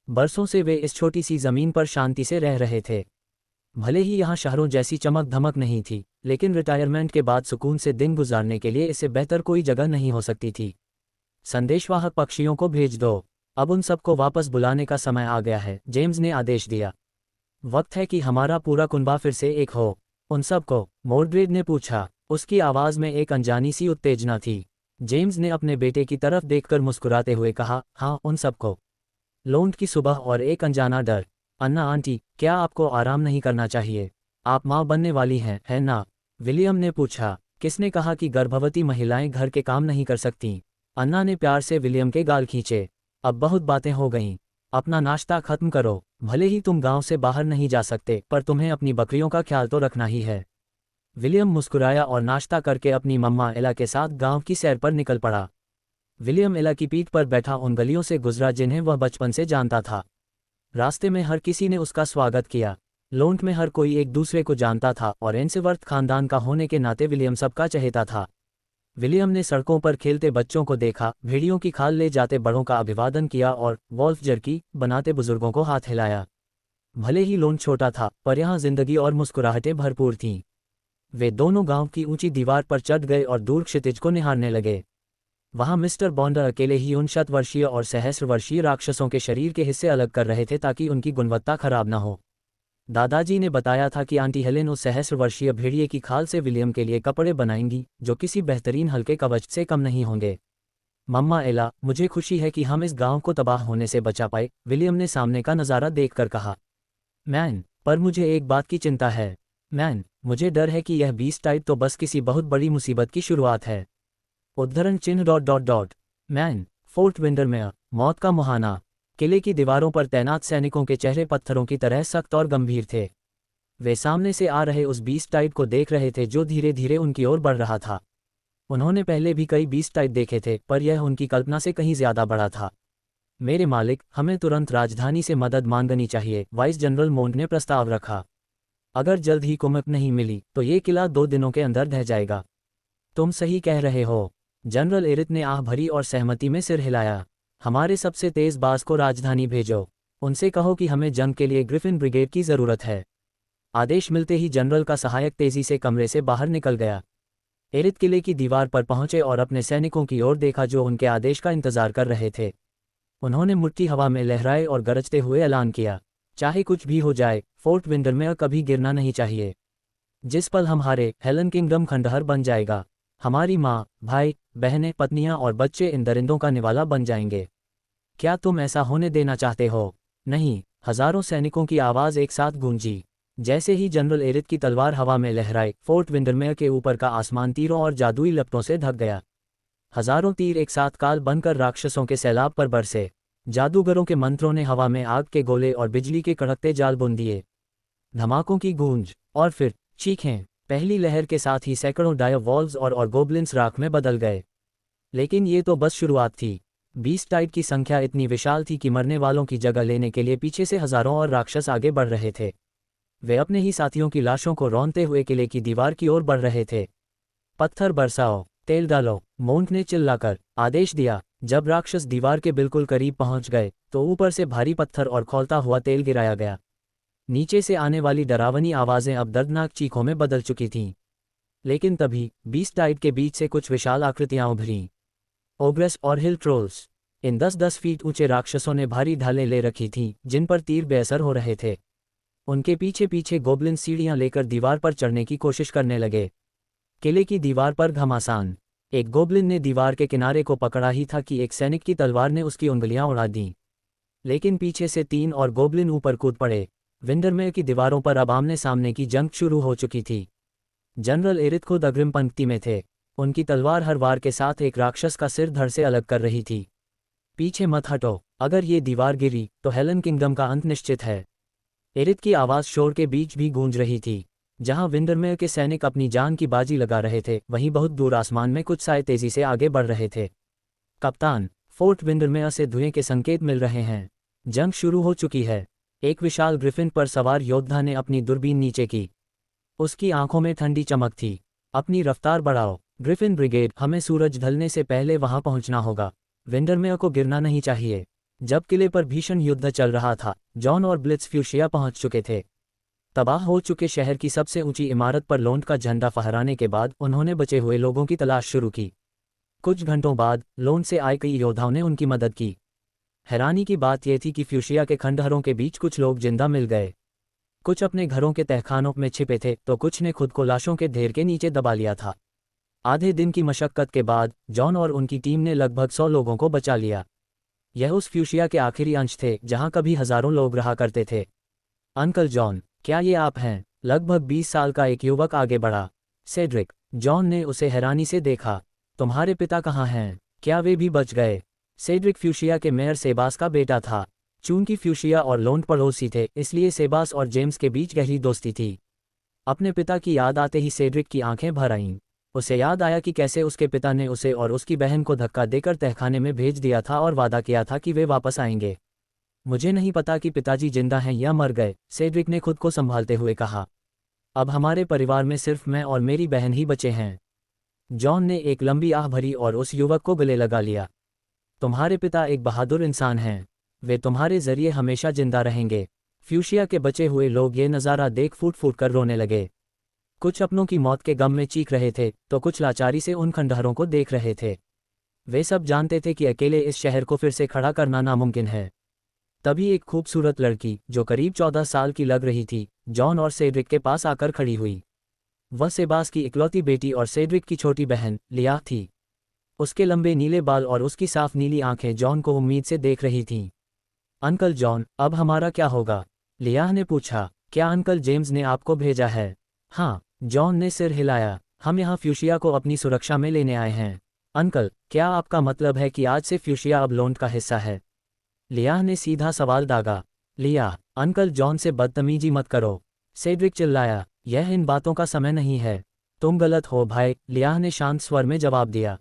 बरसों से वे इस छोटी सी जमीन पर शांति से रह रहे थे। भले ही यहाँ शहरों जैसी चमक धमक नहीं थी, लेकिन रिटायरमेंट के बाद सुकून से दिन गुजारने के लिए इससे बेहतर कोई जगह नहीं हो सकती थी। संदेशवाहक पक्षियों को भेज दो। अब उन सबको वापस बुलाने का समय आ गया है, जेम्स ने आदेश दिया। वक्त है कि हमारा पूरा कुनबा फिर से एक हो। उन सबको? मोर्ड्रेड ने पूछा। उसकी आवाज़ में एक अनजानी सी उत्तेजना थी। जेम्स ने अपने बेटे की तरफ देखकर मुस्कुराते हुए कहा, हाँ, उन सबको। लोंड की सुबह और एक अनजाना डर। अन्ना आंटी, क्या आपको आराम नहीं करना चाहिए? आप माँ बनने वाली हैं, है ना? विलियम ने पूछा। किसने कहा कि गर्भवती महिलाएं घर के काम नहीं कर सकतीं? अन्ना ने प्यार से विलियम के गाल खींचे। अब बहुत बातें हो गईं। अपना नाश्ता खत्म करो। भले ही तुम गांव से बाहर नहीं जा सकते, पर तुम्हें अपनी बकरियों का ख्याल तो रखना ही है। विलियम मुस्कुराया और नाश्ता करके अपनी मम्मा एला के साथ गांव की सैर पर निकल पड़ा। विलियम एला की पीठ पर बैठा उन गलियों से गुजरा जिन्हें वह बचपन से जानता था। रास्ते में हर किसी ने उसका स्वागत किया। लोंड में हर कोई एक दूसरे को जानता था और एंसेवर्थ खानदान का होने के नाते विलियम सबका चहेता था। विलियम ने सड़कों पर खेलते बच्चों को देखा, भेड़ियों की खाल ले जाते बड़ों का अभिवादन किया और वॉल्फ जर्की बनाते बुजुर्गों को हाथ हिलाया। भले ही लोंड छोटा था, पर यहाँ जिंदगी और मुस्कुराहटें भरपूर थीं। वे दोनों गांव की ऊंची दीवार पर चढ़ गए और दूर क्षितिज को निहारने लगे। वहां मिस्टर बॉन्डर अकेले ही उन शतवर्षीय और सहस्रवर्षीय राक्षसों के शरीर के हिस्से अलग कर रहे थे ताकि उनकी गुणवत्ता खराब न हो। दादाजी ने बताया था कि आंटी हेलेन उस सहस्रवर्षीय भेड़िए की खाल से विलियम के लिए कपड़े बनाएंगी जो किसी बेहतरीन हल्के कवच से कम नहीं होंगे। मम्मा एला, मुझे खुशी है कि हम इस गांव को तबाह होने से बचा पाए, विलियम ने सामने का नज़ारा देखकर कहा। मैन, पर मुझे एक बात की चिंता है। मैन, मुझे डर है कि यह बीस्ट टाइड तो बस किसी बहुत बड़ी मुसीबत की शुरुआत है। उद्धरण चिन्ह ... मैन, फोर्ट विंडरमेयर, मौत का मुहाना। किले की दीवारों पर तैनात सैनिकों के चेहरे पत्थरों की तरह सख्त और गंभीर थे। वे सामने से आ रहे उस बीस्ट टाइड को देख रहे थे जो धीरे धीरे उनकी ओर बढ़ रहा था। उन्होंने पहले भी कई बीस्ट टाइड देखे थे, पर यह उनकी कल्पना से कहीं ज्यादा बड़ा था। मेरे मालिक, हमें तुरंत राजधानी से मदद मांगनी चाहिए, वाइस जनरल मोंट ने प्रस्ताव रखा। अगर जल्द ही कुमक नहीं मिली तो ये किला 2 दिनों के अंदर ढह जाएगा। तुम सही कह रहे हो, जनरल एरिथ ने आह भरी और सहमति में सिर हिलाया। हमारे सबसे तेज बाज को राजधानी भेजो। उनसे कहो कि हमें जंग के लिए ग्रिफिन ब्रिगेड की जरूरत है। आदेश मिलते ही जनरल का सहायक तेजी से कमरे से बाहर निकल गया। एरिथ किले की दीवार पर पहुंचे और अपने सैनिकों की ओर देखा जो उनके आदेश का इंतजार कर रहे थे। उन्होंने मुट्ठी हवा में लहराए और गरजते हुए ऐलान किया, चाहे कुछ भी हो जाए, फोर्ट विंडरमेयर कभी गिरना नहीं चाहिए। जिस पल हम हारे, हेलन किंगडम खंडहर बन जाएगा। हमारी माँ, भाई, बहनें, पत्नियां और बच्चे इन दरिंदों का निवाला बन जाएंगे। क्या तुम ऐसा होने देना चाहते हो? नहीं, हजारों सैनिकों की आवाज़ एक साथ गूंजी। जैसे ही जनरल एरिथ की तलवार हवा में लहराई, फोर्ट विंडरमेयर के ऊपर का आसमान तीरों और जादुई लपटों से ढक गया। हजारों तीर एक साथ काल बनकर राक्षसों के सैलाब पर बरसे। जादूगरों के मंत्रों ने हवा में आग के गोले और बिजली के कड़कते जाल बुन दिए। धमाकों की गूंज और फिर चीखें। पहली लहर के साथ ही सैकड़ों डायर वॉल्व्स और गोब्लिन्स राख में बदल गए। लेकिन ये तो बस शुरुआत थी। बीस्ट टाइड की संख्या इतनी विशाल थी कि मरने वालों की जगह लेने के लिए पीछे से हजारों और राक्षस आगे बढ़ रहे थे। वे अपने ही साथियों की लाशों को रौंदते हुए किले की दीवार की ओर बढ़ रहे थे। पत्थर बरसाओ, तेल डालो, मोंट ने चिल्लाकर आदेश दिया। जब राक्षस दीवार के बिल्कुल करीब पहुंच गए तो ऊपर से भारी पत्थर और खौलता हुआ तेल गिराया गया। नीचे से आने वाली डरावनी आवाजें अब दर्दनाक चीखों में बदल चुकी थीं। लेकिन तभी बीस्ट टाइड के बीच से कुछ विशाल आकृतियां उभरीं। ओग्रेस और हिल ट्रोल्स। इन 10-10 फीट ऊंचे राक्षसों ने भारी ढालें ले रखी थीं जिन पर तीर बेअसर हो रहे थे। उनके पीछे पीछे गोब्लिन सीढ़ियां लेकर दीवार पर चढ़ने की कोशिश करने लगे। किले की दीवार पर घमासान। एक गोब्लिन ने दीवार के किनारे को पकड़ा ही था कि एक सैनिक की तलवार ने उसकी उंगलियां उड़ा दीं। लेकिन पीछे से 3 और गोब्लिन ऊपर कूद पड़े। विंडरमेयर की दीवारों पर अब आमने सामने की जंग शुरू हो चुकी थी। जनरल एरिथ खुद अग्रिम पंक्ति में थे। उनकी तलवार हर वार के साथ एक राक्षस का सिर धड़ से अलग कर रही थी। पीछे मत हटो, अगर ये दीवार गिरी तो हेलन किंगडम का अंत निश्चित है। एरिथ की आवाज़ शोर के बीच भी गूंज रही थी। जहां विंडरमेयर के सैनिक अपनी जान की बाजी लगा रहे थे, वहीं बहुत दूर आसमान में कुछ साए तेजी से आगे बढ़ रहे थे। कप्तान, फोर्ट विंडरमेयर से धुएं के संकेत मिल रहे हैं। जंग शुरू हो चुकी है। एक विशाल ग्रिफिन पर सवार योद्धा ने अपनी दूरबीन नीचे की। उसकी आंखों में ठंडी चमक थी। अपनी रफ्तार बढ़ाओ, ग्रिफिन ब्रिगेड, हमें सूरज ढलने से पहले वहां पहुंचना होगा। विंडरमेयर को गिरना नहीं चाहिए। जब किले पर भीषण युद्ध चल रहा था, जॉन और ब्लिट्ज फ्यूशिया पहुंच चुके थे। तबाह हो चुके शहर की सबसे ऊंची इमारत पर लोंट का झंडा फहराने के बाद उन्होंने बचे हुए लोगों की तलाश शुरू की। कुछ घंटों बाद लोंट से आए कई योद्धाओं ने उनकी मदद की। हैरानी की बात यह थी कि फ्यूशिया के खंडहरों के बीच कुछ लोग जिंदा मिल गए। कुछ अपने घरों के तहखानों में छिपे थे तो कुछ ने खुद को लाशों के ढेर के नीचे दबा लिया था। आधे दिन की मशक्कत के बाद जॉन और उनकी टीम ने लगभग 100 लोगों को बचा लिया। यह उस फ्यूशिया के आखिरी अंश थे जहां कभी हजारों लोग रहा करते थे। अंकल जॉन, क्या ये आप हैं? लगभग 20 साल का एक युवक आगे बढ़ा। सेड्रिक। जॉन ने उसे हैरानी से देखा। तुम्हारे पिता कहाँ हैं? क्या वे भी बच गए? सेड्रिक फ्यूशिया के मेयर सेबास का बेटा था। चूंकि फ्यूशिया और लोंट पड़ोसी थे, इसलिए सेबास और जेम्स के बीच गहरी दोस्ती थी। अपने पिता की याद आते ही सेड्रिक की आंखें भर आईं। उसे याद आया कि कैसे उसके पिता ने उसे और उसकी बहन को धक्का देकर तहखाने में भेज दिया था और वादा किया था कि वे वापस आएंगे। मुझे नहीं पता कि पिताजी जिंदा हैं या मर गए, सेड्रिक ने खुद को संभालते हुए कहा। अब हमारे परिवार में सिर्फ मैं और मेरी बहन ही बचे हैं। जॉन ने एक लंबी आह भरी और उस युवक को गले लगा लिया। तुम्हारे पिता एक बहादुर इंसान हैं। वे तुम्हारे जरिए हमेशा जिंदा रहेंगे। फ्यूशिया के बचे हुए लोग ये नज़ारा देख फूट फूट कर रोने लगे। कुछ अपनों की मौत के गम में चीख रहे थे तो कुछ लाचारी से उन खंडहरों को देख रहे थे। वे सब जानते थे कि अकेले इस शहर को फिर से खड़ा करना नामुमकिन है। तभी एक खूबसूरत लड़की जो करीब 14 साल की लग रही थी, जॉन और सेड्रिक के पास आकर खड़ी हुई। वह सेबास की इकलौती बेटी और सेड्रिक की छोटी बहन लिया थी। उसके लंबे नीले बाल और उसकी साफ नीली आंखें जॉन को उम्मीद से देख रही थीं। अंकल जॉन, अब हमारा क्या होगा? लिया ने पूछा। क्या अंकल जेम्स ने आपको भेजा है? हाँ, जॉन ने सिर हिलाया। हम यहाँ फ्यूशिया को अपनी सुरक्षा में लेने आए हैं। अंकल, क्या आपका मतलब है कि आज से फ्यूशिया अब लॉन्ड का हिस्सा है? लियाह ने सीधा सवाल दागा। लियाह, अंकल जॉन से बदतमीजी मत करो, सेड्रिक चिल्लाया। यह इन बातों का समय नहीं है। तुम गलत हो भाई, लियाह ने शांत स्वर में जवाब दिया।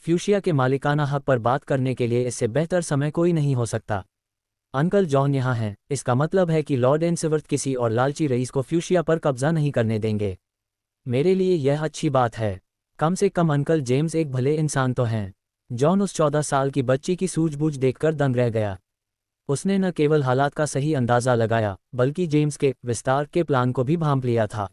फ्यूशिया के मालिकाना हक पर बात करने के लिए इससे बेहतर समय कोई नहीं हो सकता। अंकल जॉन यहाँ हैं, इसका मतलब है कि लॉर्ड एंसवर्थ किसी और लालची रईस को फ्यूशिया पर कब्जा नहीं करने देंगे। मेरे लिए यह अच्छी बात है। कम से कम अंकल जेम्स एक भले इंसान तो हैं। जॉन उस 14 साल की बच्ची की सूझबूझ देखकर दंग रह गया। उसने न केवल हालात का सही अंदाज़ा लगाया, बल्कि जेम्स के विस्तार के प्लान को भी भांप लिया था।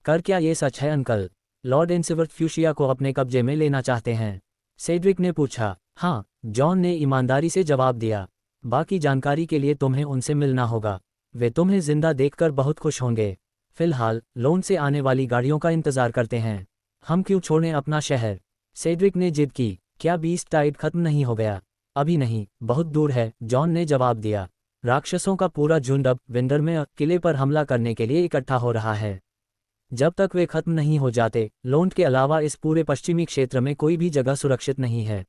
कर क्या ये सच है अंकल? लॉर्ड एंसवर्थ फ्यूशिया को अपने कब्जे में लेना चाहते हैं? सेड्रिक ने पूछा। हाँ, जॉन ने ईमानदारी से जवाब दिया। बाकी जानकारी के लिए तुम्हें उनसे मिलना होगा। वे तुम्हें जिंदा देखकर बहुत खुश होंगे। फिलहाल लोन से आने वाली गाड़ियों का इंतजार करते हैं। हम क्यों छोड़ें अपना शहर? सेड्रिक ने जिद की। क्या बीस्ट टाइड खत्म नहीं हो गया? अभी नहीं, बहुत दूर है, जॉन ने जवाब दिया। राक्षसों का पूरा झुंड अब विंडर में किले पर हमला करने के लिए इकट्ठा हो रहा है। जब तक वे खत्म नहीं हो जाते, लोंड के अलावा इस पूरे पश्चिमी क्षेत्र में कोई भी जगह सुरक्षित नहीं है।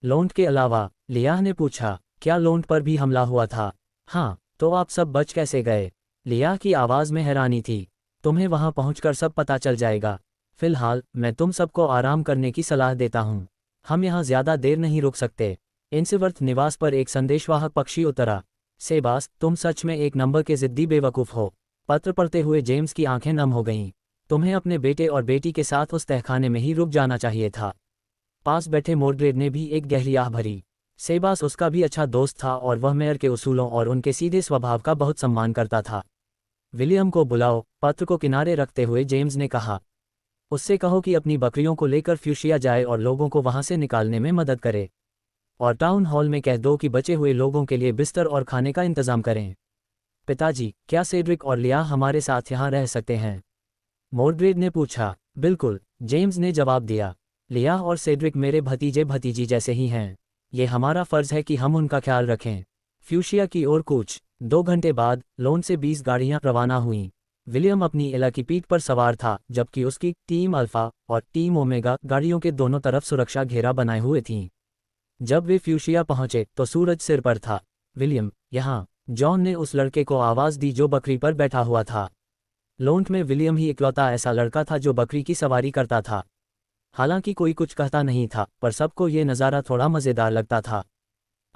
लोंड के अलावा? लियाह ने पूछा। क्या लोंड पर भी हमला हुआ था? हाँ, तो आप सब बच कैसे गए? लियाह की आवाज़ में हैरानी थी। तुम्हें वहां पहुंचकर सब पता चल जाएगा। फिलहाल मैं तुम सबको आराम करने की सलाह देता हूं। हम यहाँ ज्यादा देर नहीं रुक सकते। एंसवर्थ निवास पर एक संदेशवाहक पक्षी उतरा। सेबास, तुम सच में एक नंबर के जिद्दी बेवकूफ़ हो। पत्र पढ़ते हुए जेम्स की आंखें नम हो गईं। तुम्हें अपने बेटे और बेटी के साथ उस तहखाने में ही रुक जाना चाहिए था। पास बैठे मोर्ड्रेड ने भी एक गहरी आह भरी। सेबास उसका भी अच्छा दोस्त था और वह मेयर के उसूलों और उनके सीधे स्वभाव का बहुत सम्मान करता था। विलियम को बुलाओ, पत्र को किनारे रखते हुए जेम्स ने कहा। उससे कहो कि अपनी बकरियों को लेकर फ्यूशिया जाए और लोगों को वहां से निकालने में मदद करे। और टाउन हॉल में कह दो कि बचे हुए लोगों के लिए बिस्तर और खाने का इंतजाम करें। पिताजी, क्या सेड्रिक और लियाह हमारे साथ यहाँ रह सकते हैं? मोर्ड्रेड ने पूछा। बिल्कुल, जेम्स ने जवाब दिया। लियाह और सेड्रिक मेरे भतीजे भतीजी जैसे ही हैं। ये हमारा फर्ज है कि हम उनका ख्याल रखें। फ्यूशिया की ओर कूच। 2 घंटे बाद लोन से 20 गाड़ियां रवाना हुईं। विलियम अपनी एला की पीठ पर सवार था, जबकि उसकी टीम अल्फा और टीम ओमेगा गाड़ियों के दोनों तरफ सुरक्षा घेरा बनाए हुए थीं। जब वे फ्यूशिया पहुंचे तो सूरज सिर पर था। विलियम, यहाँ, जॉन ने उस लड़के को आवाज़ दी जो बकरी पर बैठा हुआ था। लोंट में विलियम ही इकलौता ऐसा लड़का था जो बकरी की सवारी करता था। हालांकि कोई कुछ कहता नहीं था, पर सबको ये नज़ारा थोड़ा मज़ेदार लगता था।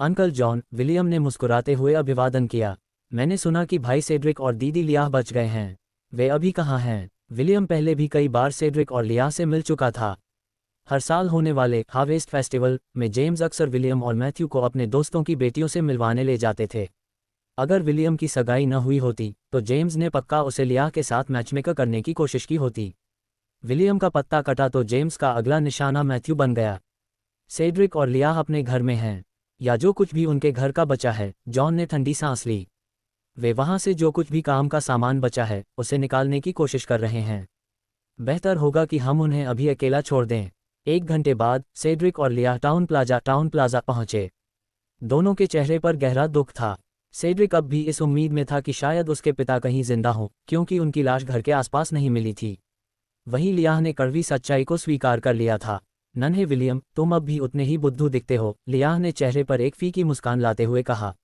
अंकल जॉन, विलियम ने मुस्कुराते हुए अभिवादन किया। मैंने सुना कि भाई सेड्रिक और दीदी लियाह बच गए हैं। वे अभी कहाँ हैं? विलियम पहले भी कई बार सेड्रिक और लियाह से मिल चुका था। हर साल होने वाले हार्वेस्ट फेस्टिवल में जेम्स अक्सर विलियम और मैथ्यू को अपने दोस्तों की बेटियों से मिलवाने ले जाते थे। अगर विलियम की सगाई न हुई होती तो जेम्स ने पक्का उसे लियाह के साथ मैचमेकर करने की कोशिश की होती। विलियम का पत्ता कटा तो जेम्स का अगला निशाना मैथ्यू बन गया। सेड्रिक और लियाह अपने घर में हैं, या जो कुछ भी उनके घर का बचा है। जॉन ने ठंडी सांस ली। वे वहां से जो कुछ भी काम का सामान बचा है उसे निकालने की कोशिश कर रहे हैं। बेहतर होगा कि हम उन्हें अभी अकेला छोड़ दें। 1 घंटे बाद सेड्रिक और लियाह टाउन प्लाजा पहुंचे। दोनों के चेहरे पर गहरा दुख था। सेड्रिक अब भी इस उम्मीद में था कि शायद उसके पिता कहीं जिंदा हों, क्योंकि उनकी लाश घर के आसपास नहीं मिली थी। वहीं लियाह ने कड़वी सच्चाई को स्वीकार कर लिया था। नन्हे विलियम, तुम अब भी उतने ही बुद्धू दिखते हो, लियाह ने चेहरे पर एक फीकी मुस्कान लाते हुए कहा।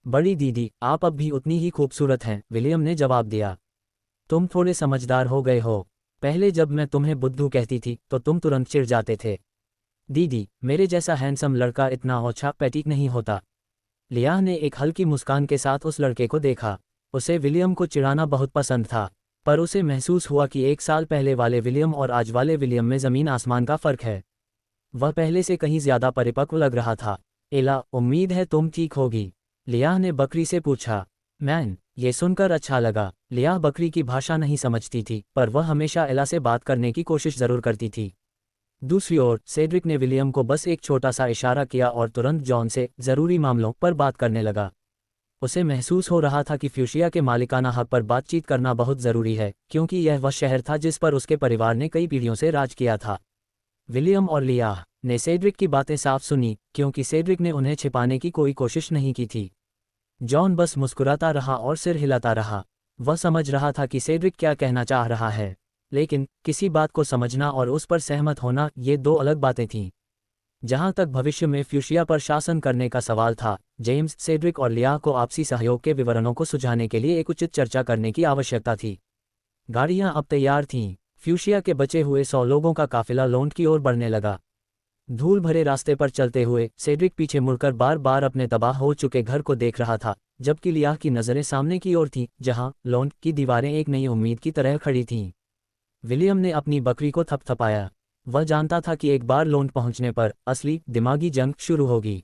बड़ी दीदी, आप अब भी उतनी ही खूबसूरत हैं, विलियम ने जवाब दिया। तुम थोड़े समझदार हो गए हो। पहले जब मैं तुम्हें बुद्धू कहती थी तो तुम तुरंत चिढ़ जाते थे। दीदी, मेरे जैसा हैंडसम लड़का इतना ओछा पैटीक नहीं होता। लियाह ने एक हल्की मुस्कान के साथ उस लड़के को देखा। उसे विलियम को चिढ़ाना बहुत पसंद था, पर उसे महसूस हुआ कि 1 साल पहले वाले विलियम और आज वाले विलियम में ज़मीन आसमान का फ़र्क है। वह पहले से कहीं ज़्यादा परिपक्व लग रहा था। एला, उम्मीद है तुम ठीक होगी, लियाह ने बकरी से पूछा। मैन, ये सुनकर अच्छा लगा। लियाह बकरी की भाषा नहीं समझती थी, पर वह हमेशा एला से बात करने की कोशिश ज़रूर करती थी। दूसरी ओर सेड्रिक ने विलियम को बस एक छोटा सा इशारा किया और तुरंत जॉन से ज़रूरी मामलों पर बात करने लगा। उसे महसूस हो रहा था कि फ्यूशिया के मालिकाना हक पर बातचीत करना बहुत ज़रूरी है, क्योंकि यह वह शहर था जिस पर उसके परिवार ने कई पीढ़ियों से राज किया था। विलियम और लियाह ने सेड्रिक की बातें साफ सुनी, क्योंकि सेड्रिक ने उन्हें छिपाने की कोई कोशिश नहीं की थी। जॉन बस मुस्कुराता रहा और सिर हिलाता रहा। वह समझ रहा था कि सेड्रिक क्या कहना चाह रहा है। लेकिन किसी बात को समझना और उस पर सहमत होना ये दो अलग बातें थीं। जहां तक भविष्य में फ्यूशिया पर शासन करने का सवाल था, जेम्स, सेड्रिक और लिया को आपसी सहयोग के विवरणों को सुझाने के लिए एक उचित चर्चा करने की आवश्यकता थी। गाड़ियां अब तैयार थीं। फ्यूशिया के बचे हुए 100 लोगों का काफिला लोंड की ओर बढ़ने लगा। धूल भरे रास्ते पर चलते हुए सेड्रिक पीछे मुड़कर बार बार अपने तबाह हो चुके घर को देख रहा था, जबकि लिया की नज़रें सामने की ओर थीं, जहां लोंड की दीवारें एक नई उम्मीद की तरह खड़ी थीं। विलियम ने अपनी बकरी को थपथपाया। वह जानता था कि एक बार लोंड पहुंचने पर असली दिमागी जंग शुरू होगी।